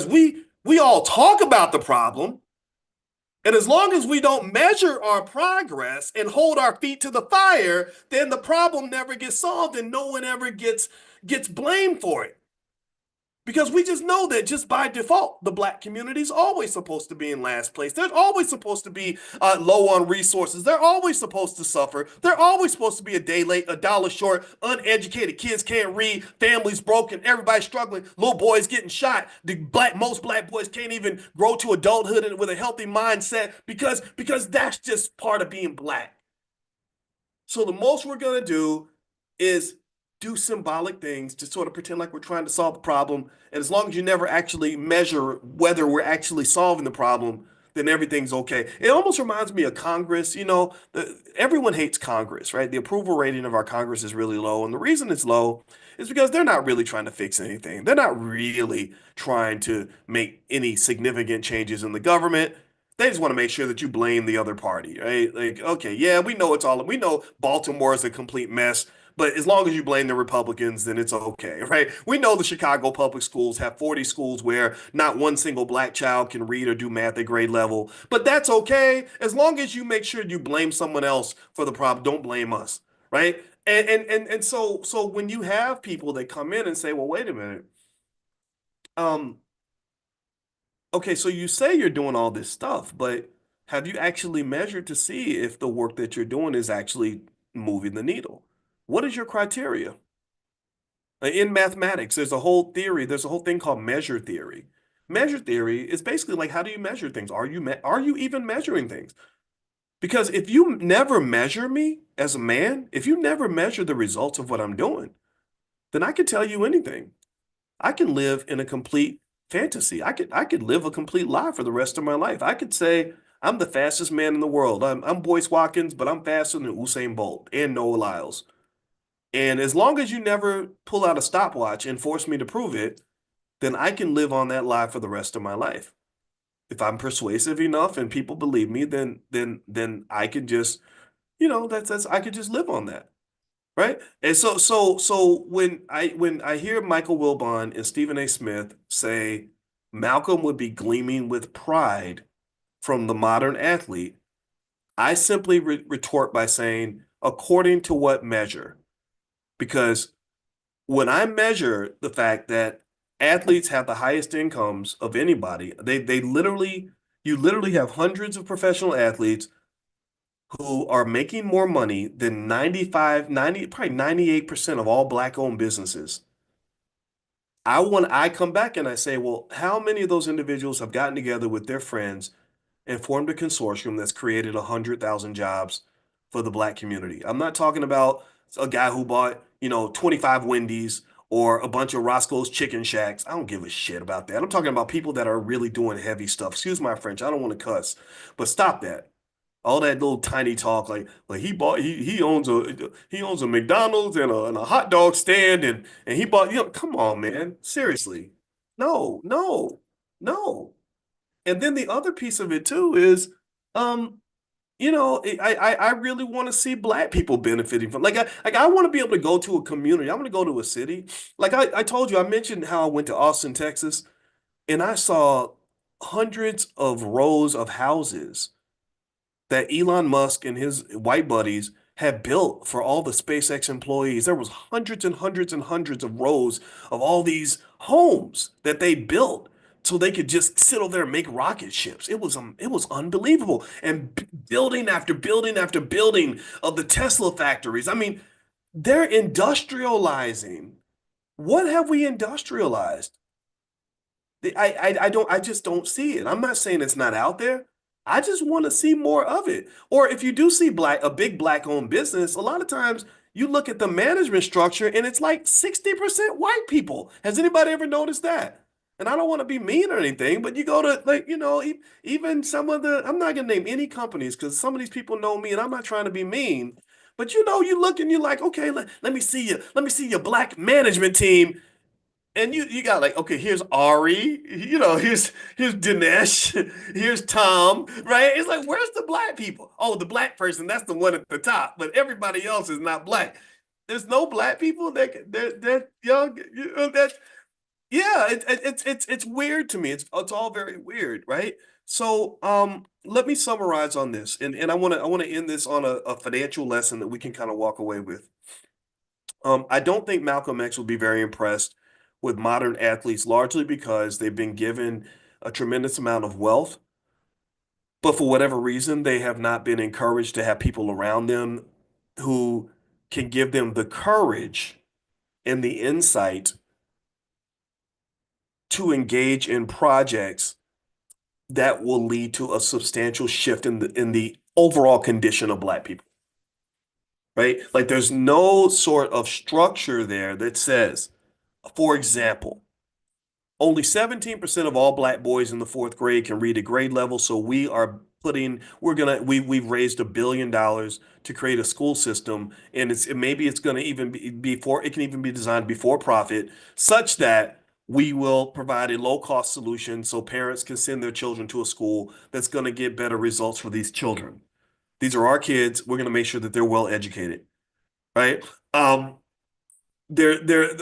we all talk about the problem, and as long as we don't measure our progress and hold our feet to the fire, then the problem never gets solved and no one ever gets blamed for it. Because we just know that just by default, the black community is always supposed to be in last place. They're always supposed to be low on resources. They're always supposed to suffer. They're always supposed to be a day late, a dollar short, uneducated kids can't read, families broken, everybody struggling, little boys getting shot. Most black boys can't even grow to adulthood with a healthy mindset because that's just part of being black. So the most we're gonna do is do symbolic things to sort of pretend like we're trying to solve the problem. And as long as you never actually measure whether we're actually solving the problem, then everything's okay. It almost reminds me of Congress. Everyone hates Congress, right? The approval rating of our Congress is really low. And the reason it's low is because they're not really trying to fix anything. They're not really trying to make any significant changes in the government. They just want to make sure that you blame the other party, right? Like, okay, yeah, we know Baltimore is a complete mess, but as long as you blame the Republicans, then it's okay, right? We know the Chicago public schools have 40 schools where not one single black child can read or do math at grade level, but that's okay as long as you make sure you blame someone else for the problem. Don't blame us, right? And so when you have people that come in and say, well, wait a minute, um, okay, so you say you're doing all this stuff, but have you actually measured to see if the work that you're doing is actually moving the needle? What is your criteria? In mathematics, there's a whole thing called measure theory. Measure theory is basically like, how do you measure things? Are you even measuring things? Because if you never measure me as a man, if you never measure the results of what I'm doing, then I could tell you anything. I can live in a complete fantasy. I could live a complete lie for the rest of my life. I could say I'm the fastest man in the world. I'm Boyce Watkins, but I'm faster than Usain Bolt and Noah Lyles. And as long as you never pull out a stopwatch and force me to prove it, then I can live on that lie for the rest of my life. If I'm persuasive enough and people believe me, then I can just, that's I could just live on that. Right. And so when I hear Michael Wilbon and Stephen A. Smith say Malcolm would be gleaming with pride from the modern athlete, I simply retort by saying, according to what measure? Because when I measure the fact that athletes have the highest incomes of anybody, you literally have hundreds of professional athletes who are making more money than 95, 90, probably 98% of all black owned businesses. I come back and I say, well, how many of those individuals have gotten together with their friends and formed a consortium that's created 100,000 jobs for the black community? I'm not talking about a guy who bought, 25 Wendy's or a bunch of Roscoe's Chicken Shacks. I don't give a shit about that. I'm talking about people that are really doing heavy stuff. Excuse my French. I don't want to cuss, but stop that. All that little tiny talk, like he owns a McDonald's and a hot dog stand and he bought, come on, man, seriously, no, no, no. And then the other piece of it too is, um, I really want to see black people benefiting from, I want to be able to go to a community. I want to go to a city. Like I told you, I mentioned how I went to Austin, Texas, and I saw hundreds of rows of houses that Elon Musk and his white buddies had built for all the SpaceX employees. There was hundreds and hundreds and hundreds of rows of all these homes that they built so they could just sit over there and make rocket ships. It was unbelievable. And building after building after building of the Tesla factories. I mean, they're industrializing. What have we industrialized? I just don't see it. I'm not saying it's not out there. I just want to see more of it. Or if you do see a big black owned business, a lot of times you look at the management structure and it's like 60% white people. Has anybody ever noticed that? And I don't want to be mean or anything, but you go to even some of I'm not gonna name any companies because some of these people know me and I'm not trying to be mean. But you look and you're like, okay, let me see you. Let me see your black management team. And you got like, okay, here's Ari, here's Dinesh, here's Tom, right? It's like, where's the black people? Oh, the black person, that's the one at the top, but everybody else is not black. There's no black people that young, that yeah, it's weird to me. It's all very weird, right? So let me summarize on this, and I want to end this on a financial lesson that we can kind of walk away with. I don't think Malcolm X will be very impressed with modern athletes, largely because they've been given a tremendous amount of wealth, but for whatever reason, they have not been encouraged to have people around them who can give them the courage and the insight to engage in projects that will lead to a substantial shift in the overall condition of Black people, right? Like there's no sort of structure there that says, for example, only 17% of all Black boys in the fourth grade can read at grade level. So we've raised $1 billion to create a school system, and maybe it's gonna even be before it can even be designed before profit, such that we will provide a low cost solution so parents can send their children to a school that's going to get better results for these children. These are our kids. We're going to make sure that they're well educated, right? Um,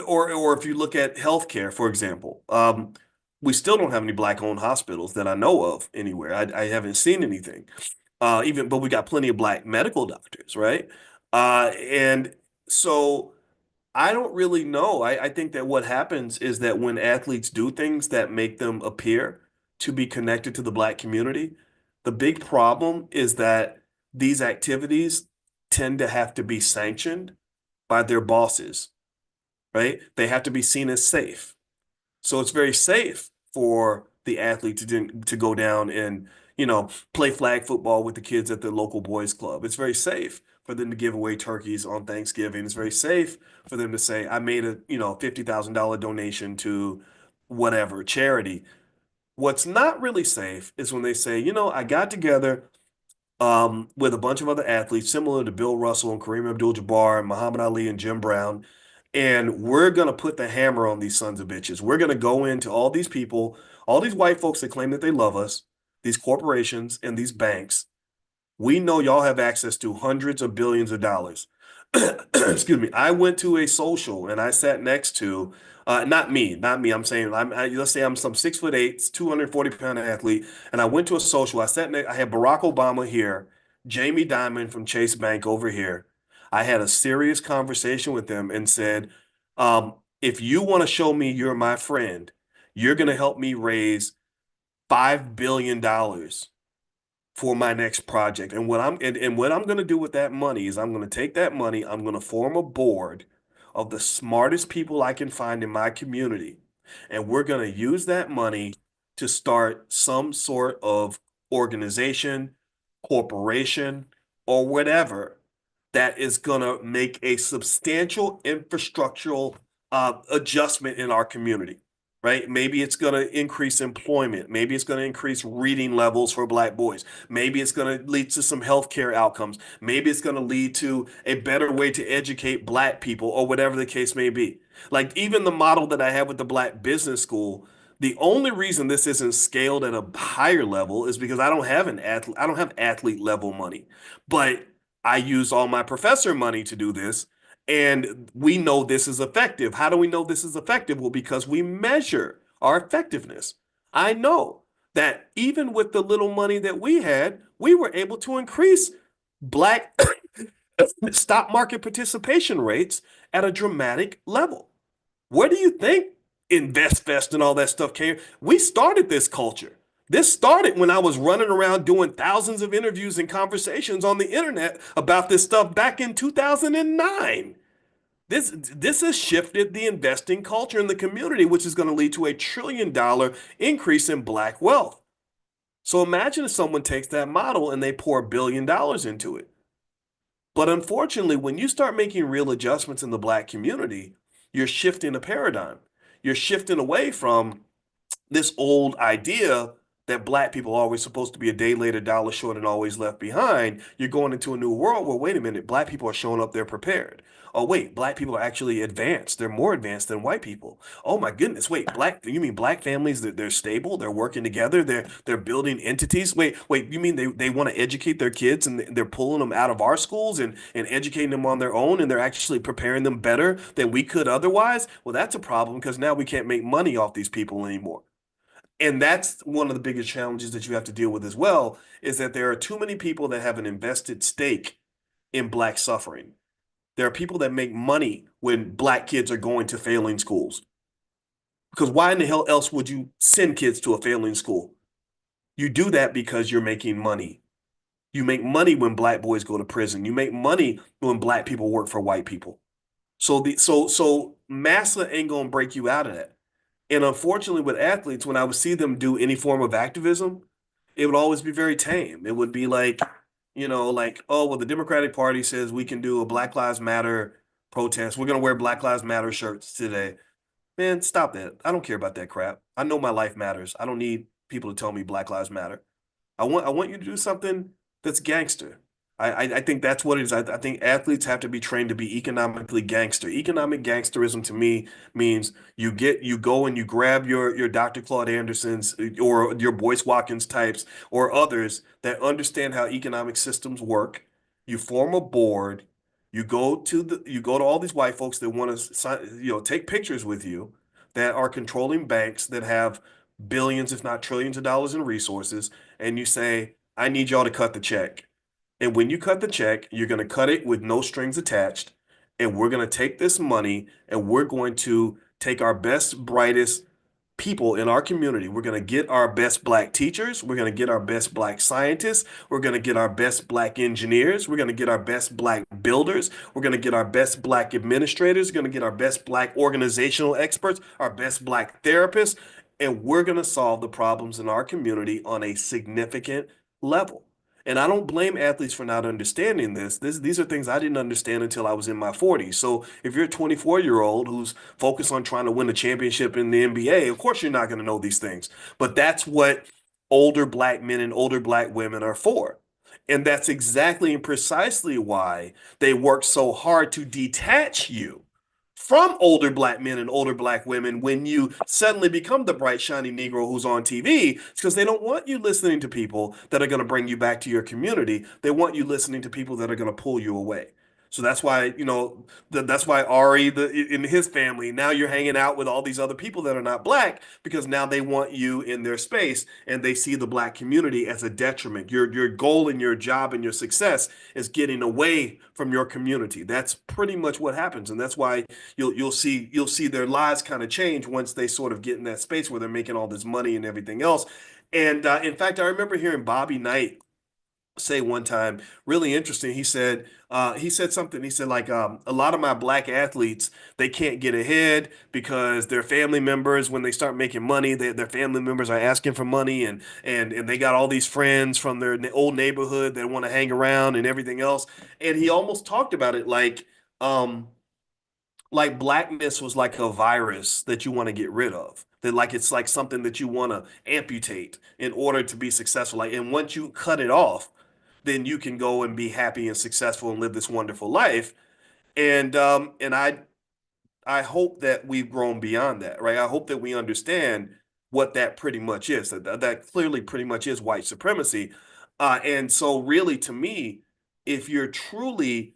or if you look at healthcare, for example, we still don't have any Black-owned hospitals that I know of anywhere. I haven't seen anything. But we got plenty of Black medical doctors, right? And so I don't really know. I think that what happens is that when athletes do things that make them appear to be connected to the Black community, the big problem is that these activities tend to have to be sanctioned by their bosses, right? They have to be seen as safe. So it's very safe for the athlete to go down and, play flag football with the kids at the local boys club. It's very safe for them to give away turkeys on Thanksgiving. It's very safe for them to say, I made a, $50,000 donation to whatever charity. What's not really safe is when they say, I got together with a bunch of other athletes similar to Bill Russell and Kareem Abdul-Jabbar and Muhammad Ali and Jim Brown. And we're going to put the hammer on these sons of bitches. We're going to go into all these people, all these white folks that claim that they love us, these corporations and these banks. We know y'all have access to hundreds of billions of dollars. Excuse me. I went to a social and I sat next to, not me. I'm saying, let's say I'm some 6'8", 240-pound athlete, and I went to a social. I had Barack Obama here, Jamie Dimon from Chase Bank over here. I had a serious conversation with them and said, if you want to show me you're my friend, you're going to help me raise $5 billion for my next project. And what I'm going to do with that money is I'm going to take that money, I'm going to form a board of the smartest people I can find in my community, and we're going to use that money to start some sort of organization, corporation, or whatever that is going to make a substantial infrastructural adjustment in our community, right? Maybe it's going to increase employment. Maybe it's going to increase reading levels for Black boys. Maybe it's going to lead to some healthcare outcomes. Maybe it's going to lead to a better way to educate Black people or whatever the case may be. Like even the model that I have with the Black Business School, the only reason this isn't scaled at a higher level is because I don't have athlete level money. But I use all my professor money to do this. And we know this is effective. How do we know this is effective? Well, because we measure our effectiveness. I know that even with the little money that we had, we were able to increase Black stock market participation rates at a dramatic level. Where do you think InvestFest and all that stuff came? We started this culture. This started when I was running around doing thousands of interviews and conversations on the internet about this stuff back in 2009. This has shifted the investing culture in the community, which is going to lead to $1 trillion increase in Black wealth. So imagine if someone takes that model and they pour $1 billion into it. But unfortunately, when you start making real adjustments in the Black community, you're shifting a paradigm. You're shifting away from this old idea that black people are always supposed to be a day later, dollar short, and always left behind, you're going into a new world where, wait a minute, black people are showing up, they're prepared. Oh, wait, black people are actually advanced. They're more advanced than white people. Oh my goodness, wait, you mean black families that they're stable, they're working together, they're building entities? Wait, you mean they want to educate their kids and they're pulling them out of our schools and educating them on their own and they're actually preparing them better than we could otherwise? Well, that's a problem because now we can't make money off these people anymore. And that's one of the biggest challenges that you have to deal with as well, is that there are too many people that have an invested stake in black suffering. There are people that make money when black kids are going to failing schools. Because why in the hell else would you send kids to a failing school? You do that because you're making money. You make money when black boys go to prison. You make money when black people work for white people. So massa ain't gonna break you out of that. And unfortunately, with athletes, when I would see them do any form of activism, it would always be very tame. It would be like, like, oh, well, the Democratic Party says we can do a Black Lives Matter protest. We're going to wear Black Lives Matter shirts today. Man, stop that. I don't care about that crap. I know my life matters. I don't need people to tell me Black Lives Matter. I want you to do something that's gangster. I think that's what it is. I think athletes have to be trained to be economically gangster. Economic gangsterism to me means you go and you grab your Dr. Claude Andersons or your Boyce Watkins types or others that understand how economic systems work. You form a board. You go to all these white folks that want to take pictures with you that are controlling banks that have billions, if not trillions of dollars in resources, and you say, I need y'all to cut the check. And when you cut the check, you're going to cut it with no strings attached. And we're going to take this money and we're going to take our best, brightest people in our community. We're going to get our best black teachers. We're going to get our best black scientists. We're going to get our best black engineers. We're going to get our best black builders. We're going to get our best black administrators. We're going to get our best black organizational experts, our best black therapists. And we're going to solve the problems in our community on a significant level. And I don't blame athletes for not understanding this. These are things I didn't understand until I was in my 40s. So if you're a 24-year-old who's focused on trying to win a championship in the NBA, of course you're not going to know these things. But that's what older black men and older black women are for. And that's exactly and precisely why they work so hard to detach you from older black men and older black women when you suddenly become the bright, shiny Negro who's on TV. It's because they don't want you listening to people that are going to bring you back to your community. They want you listening to people that are going to pull you away. So that's why, that's why Ari, in his family, now you're hanging out with all these other people that are not black because now they want you in their space and they see the black community as a detriment. Your goal and your job and your success is getting away from your community. That's pretty much what happens. And that's why you'll see their lives kind of change once they sort of get in that space where they're making all this money and everything else. And in fact, I remember hearing Bobby Knight say one time, really interesting. He said something. He said like a lot of my black athletes they can't get ahead because their family members when they start making money, their family members are asking for money and they got all these friends from their old neighborhood that want to hang around and everything else. And he almost talked about it like blackness was like a virus that you want to get rid of. That like it's like something that you want to amputate in order to be successful. Like, and once you cut it off, then you can go and be happy and successful and live this wonderful life. And I hope that we've grown beyond that, right? I hope that we understand what that pretty much is. That clearly pretty much is white supremacy. And so really to me, if you're truly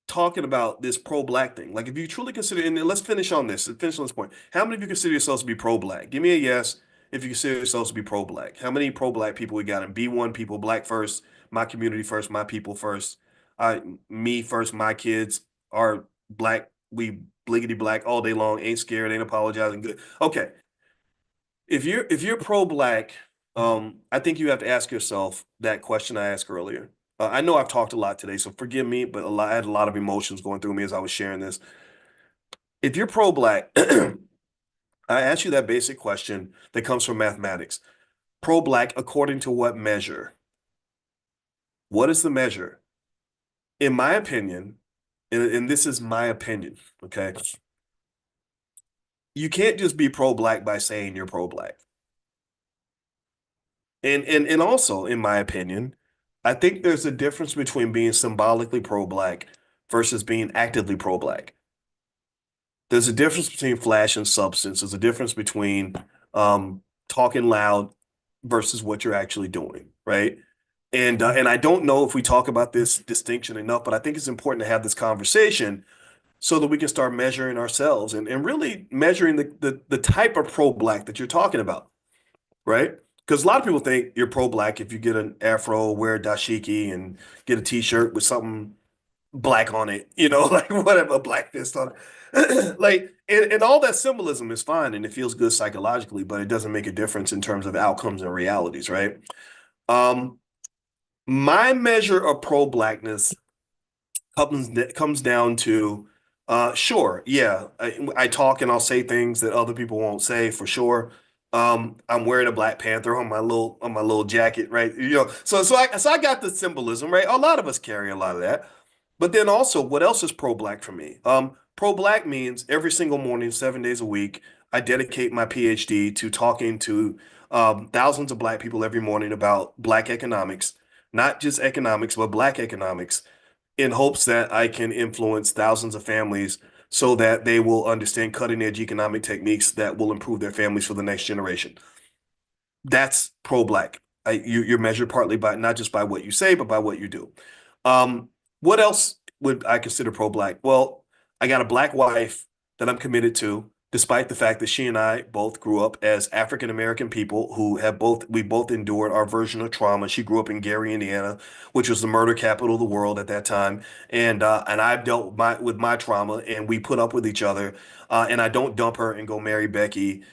talking about this pro-black thing. Like if you truly consider, and let's finish on this point. How many of you consider yourselves to be pro-black? Give me a yes if you consider yourselves to be pro-black. How many pro-black people we got in B1 people, black first, my community first, my people first, me first, my kids are black, we bliggity black all day long, ain't scared, ain't apologizing, good. Okay. If you're pro-black, I think you have to ask yourself that question I asked earlier. I know I've talked a lot today, so forgive me, but I had a lot of emotions going through me as I was sharing this. If you're pro-black, I ask you that basic question that comes from mathematics. Pro-black according to what measure? What is the measure? In my opinion, and this is my opinion, okay? You can't just be pro-black by saying you're pro-black. And also, in my opinion, I think there's a difference between being symbolically pro-black versus being actively pro-black. There's a difference between flash and substance. There's a difference between talking loud versus what you're actually doing, right? And I don't know if we talk about this distinction enough, but I think it's important to have this conversation so that we can start measuring ourselves and really measuring the type of pro-black that you're talking about, right? Because a lot of people think you're pro-black if you get an afro, wear a dashiki, and get a t-shirt with something black on it, like whatever, a black fist on it. Like, and all that symbolism is fine and it feels good psychologically, but it doesn't make a difference in terms of outcomes and realities, right? Um, my measure of pro-blackness comes down to sure, yeah, I talk and I'll say things that other people won't say for sure. I'm wearing a Black Panther on my little jacket, right? So I got the symbolism, right? A lot of us carry a lot of that. But then also, what else is pro-black for me? Pro-black means every single morning, 7 days a week, I dedicate my PhD to talking to thousands of black people every morning about black economics, not just economics, but black economics, in hopes that I can influence thousands of families so that they will understand cutting edge economic techniques that will improve their families for the next generation. That's pro-black. You're measured partly by not just by what you say, but by what you do. What else would I consider pro-black? Well, I got a black wife that I'm committed to, despite the fact that she and I both grew up as African American people who we both endured our version of trauma. She grew up in Gary, Indiana, which was the murder capital of the world at that time, and I've dealt with my trauma, and we put up with each other. And I don't dump her and go marry Becky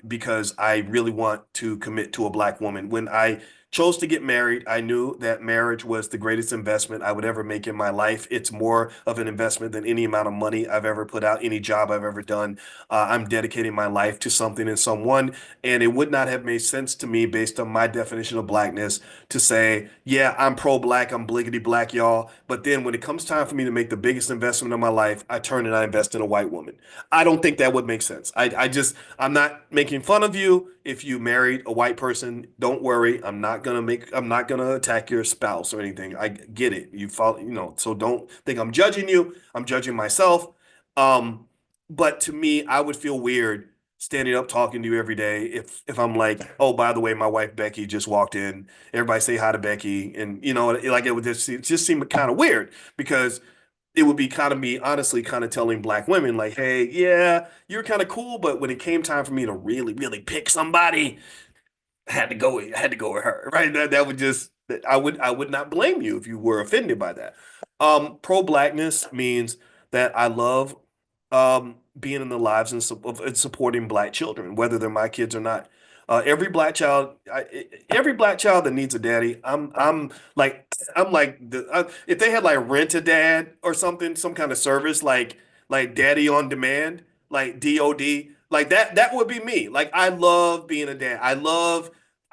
because I really want to commit to a black woman. When I chose to get married, I knew that marriage was the greatest investment I would ever make in my life. It's more of an investment than any amount of money I've ever put out, any job I've ever done. I'm dedicating my life to something and someone, and it would not have made sense to me based on my definition of blackness to say, yeah, I'm pro-black, I'm bliggity black, y'all. But then when it comes time for me to make the biggest investment of my life, I turn and I invest in a white woman. I don't think that would make sense. I'm not making fun of you if you married a white person. Don't worry. I'm not gonna attack your spouse or anything. I get it. You follow, so don't think I'm judging you. I'm judging myself. Um, but to me, I would feel weird standing up talking to you every day if I'm like, oh, by the way, my wife Becky just walked in. Everybody say hi to Becky, and like it would just seem kind of weird because it would be kind of me honestly kind of telling black women like, hey, yeah, you're kind of cool, but when it came time for me to really, really pick somebody, I had to go with her, right? That would just I would not blame you if you were offended by that. Pro-blackness means that I love being in the lives and supporting black children, whether they're my kids or not. Every black child that needs a daddy, I'm like if they had like Rent a Dad or something, some kind of service like Daddy on Demand, like DOD, like that would be me. Like I love being a dad.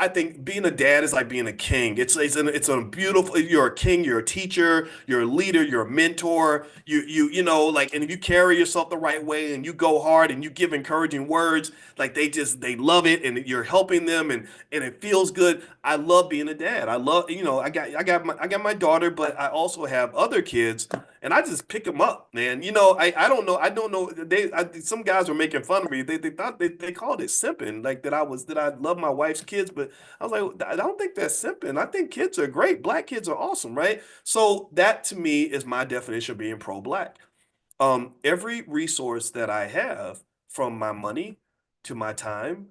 I think being a dad is like being a king. It's a beautiful. You're a king. You're a teacher. You're a leader. You're a mentor. Like, and if you carry yourself the right way and you go hard and you give encouraging words, like they love it and you're helping them and it feels good. I love being a dad. I love I got my daughter, but I also have other kids and I just pick them up, man. I don't know. Some guys were making fun of me. They thought they called it simping, like that I love my wife's kids, but I was like, I don't think that's simping. I think kids are great. Black kids are awesome, right? So that to me is my definition of being pro-black. Every resource that I have, from my money to my time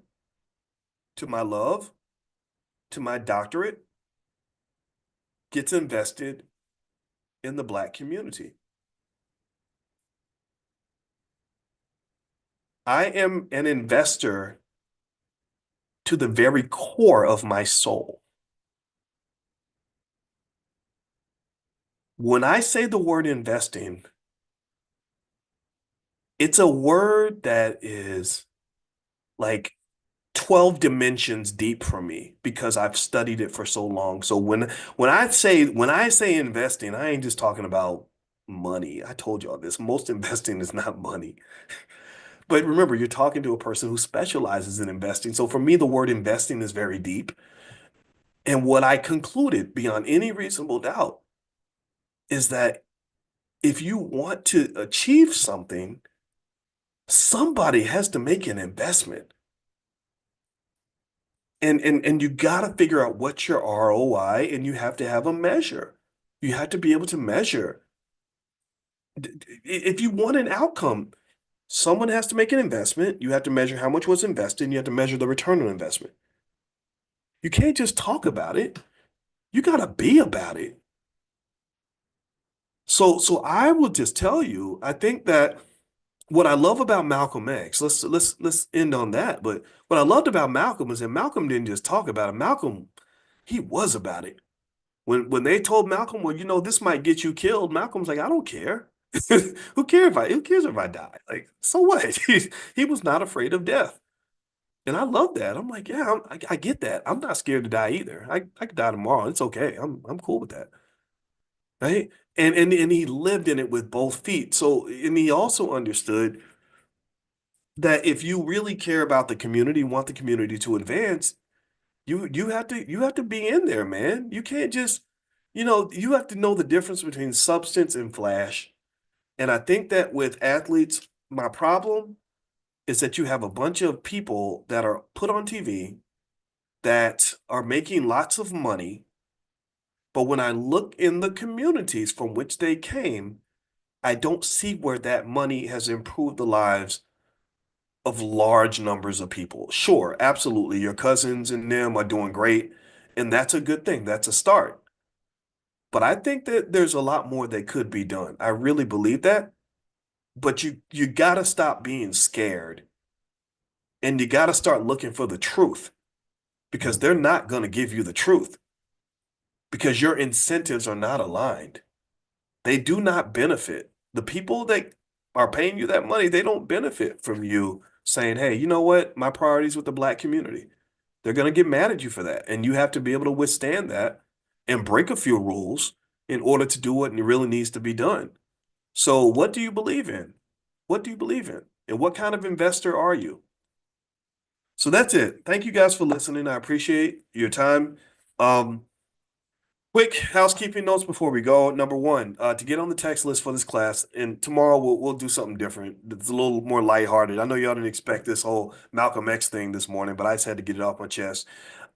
to my love to my doctorate, gets invested in the black community. I am an investor to the very core of my soul. When I say the word investing, it's a word that is like 12 dimensions deep for me because I've studied it for so long. So when I say investing, I ain't just talking about money. I told y'all this. Most investing is not money. But remember, you're talking to a person who specializes in investing. So for me, the word investing is very deep. And what I concluded beyond any reasonable doubt is that if you want to achieve something, somebody has to make an investment. And you got to figure out what's your ROI, and you have to have a measure. You have to be able to measure. If you want an outcome, someone has to make an investment. You have to measure how much was invested, and you have to measure the return on investment. You can't just talk about it. You got to be about it. So I will just tell you, I think that what I love about Malcolm X, let's end on that. But what I loved about Malcolm is that Malcolm didn't just talk about it. Malcolm, he was about it. When they told Malcolm, well, this might get you killed, Malcolm's like, I don't care. Who cares if I die? Like, so what? He was not afraid of death. And I love that. I'm like, yeah, I get that. I'm not scared to die either. I could die tomorrow. It's okay. I'm cool with that. Right? And he lived in it with both feet. So, and he also understood that if you really care about the community, want the community to advance, you have to be in there, man. You can't just, you have to know the difference between substance and flash. And I think that with athletes, my problem is that you have a bunch of people that are put on TV that are making lots of money, but when I look in the communities from which they came, I don't see where that money has improved the lives of large numbers of people. Sure, absolutely. Your cousins and them are doing great, and that's a good thing. That's a start. But I think that there's a lot more that could be done. I really believe that. But you got to stop being scared, and you got to start looking for the truth, because they're not going to give you the truth, because your incentives are not aligned. They do not benefit. The people that are paying you that money, they don't benefit from you saying, hey, you know what? My priority's with the Black community. They're going to get mad at you for that. And you have to be able to withstand that and break a few rules in order to do what really needs to be done. So, what do you believe in? What do you believe in? And what kind of investor are you? So that's it. Thank you guys for listening. I appreciate your time. Um, Quick housekeeping notes before we go. Number one, to get on the text list for this class, and tomorrow we'll do something different. It's a little more lighthearted. I know y'all didn't expect this whole Malcolm X thing this morning, but I just had to get it off my chest.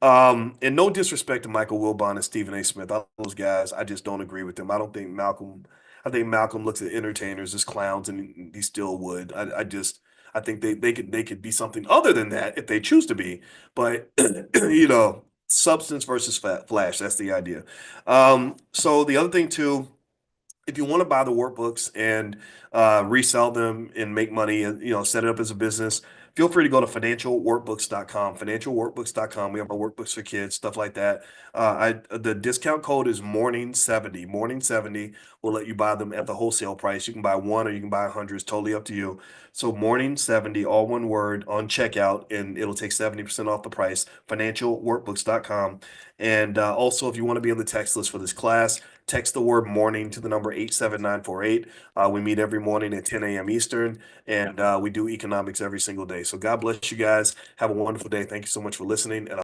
And no disrespect to Michael Wilbon and Stephen A. Smith. Those guys, I just don't agree with them. I think Malcolm looks at entertainers as clowns, and he still would. I think they could be something other than that if they choose to be. But substance versus flash. That's the idea. So the other thing too, if you want to buy the workbooks and resell them and make money and set it up as a business, feel free to go to financialworkbooks.com. Financialworkbooks.com. We have our workbooks for kids, stuff like that. The discount code is morning 70. Morning 70 will let you buy them at the wholesale price. You can buy one or you can buy 100. It's totally up to you. So morning 70, all one word on checkout, and it'll take 70% off the price. Financialworkbooks.com. And also, if you want to be on the text list for this class, text the word morning to the number 87948. We meet every morning at 10 a.m. Eastern, and we do economics every single day. So God bless you guys. Have a wonderful day. Thank you so much for listening. And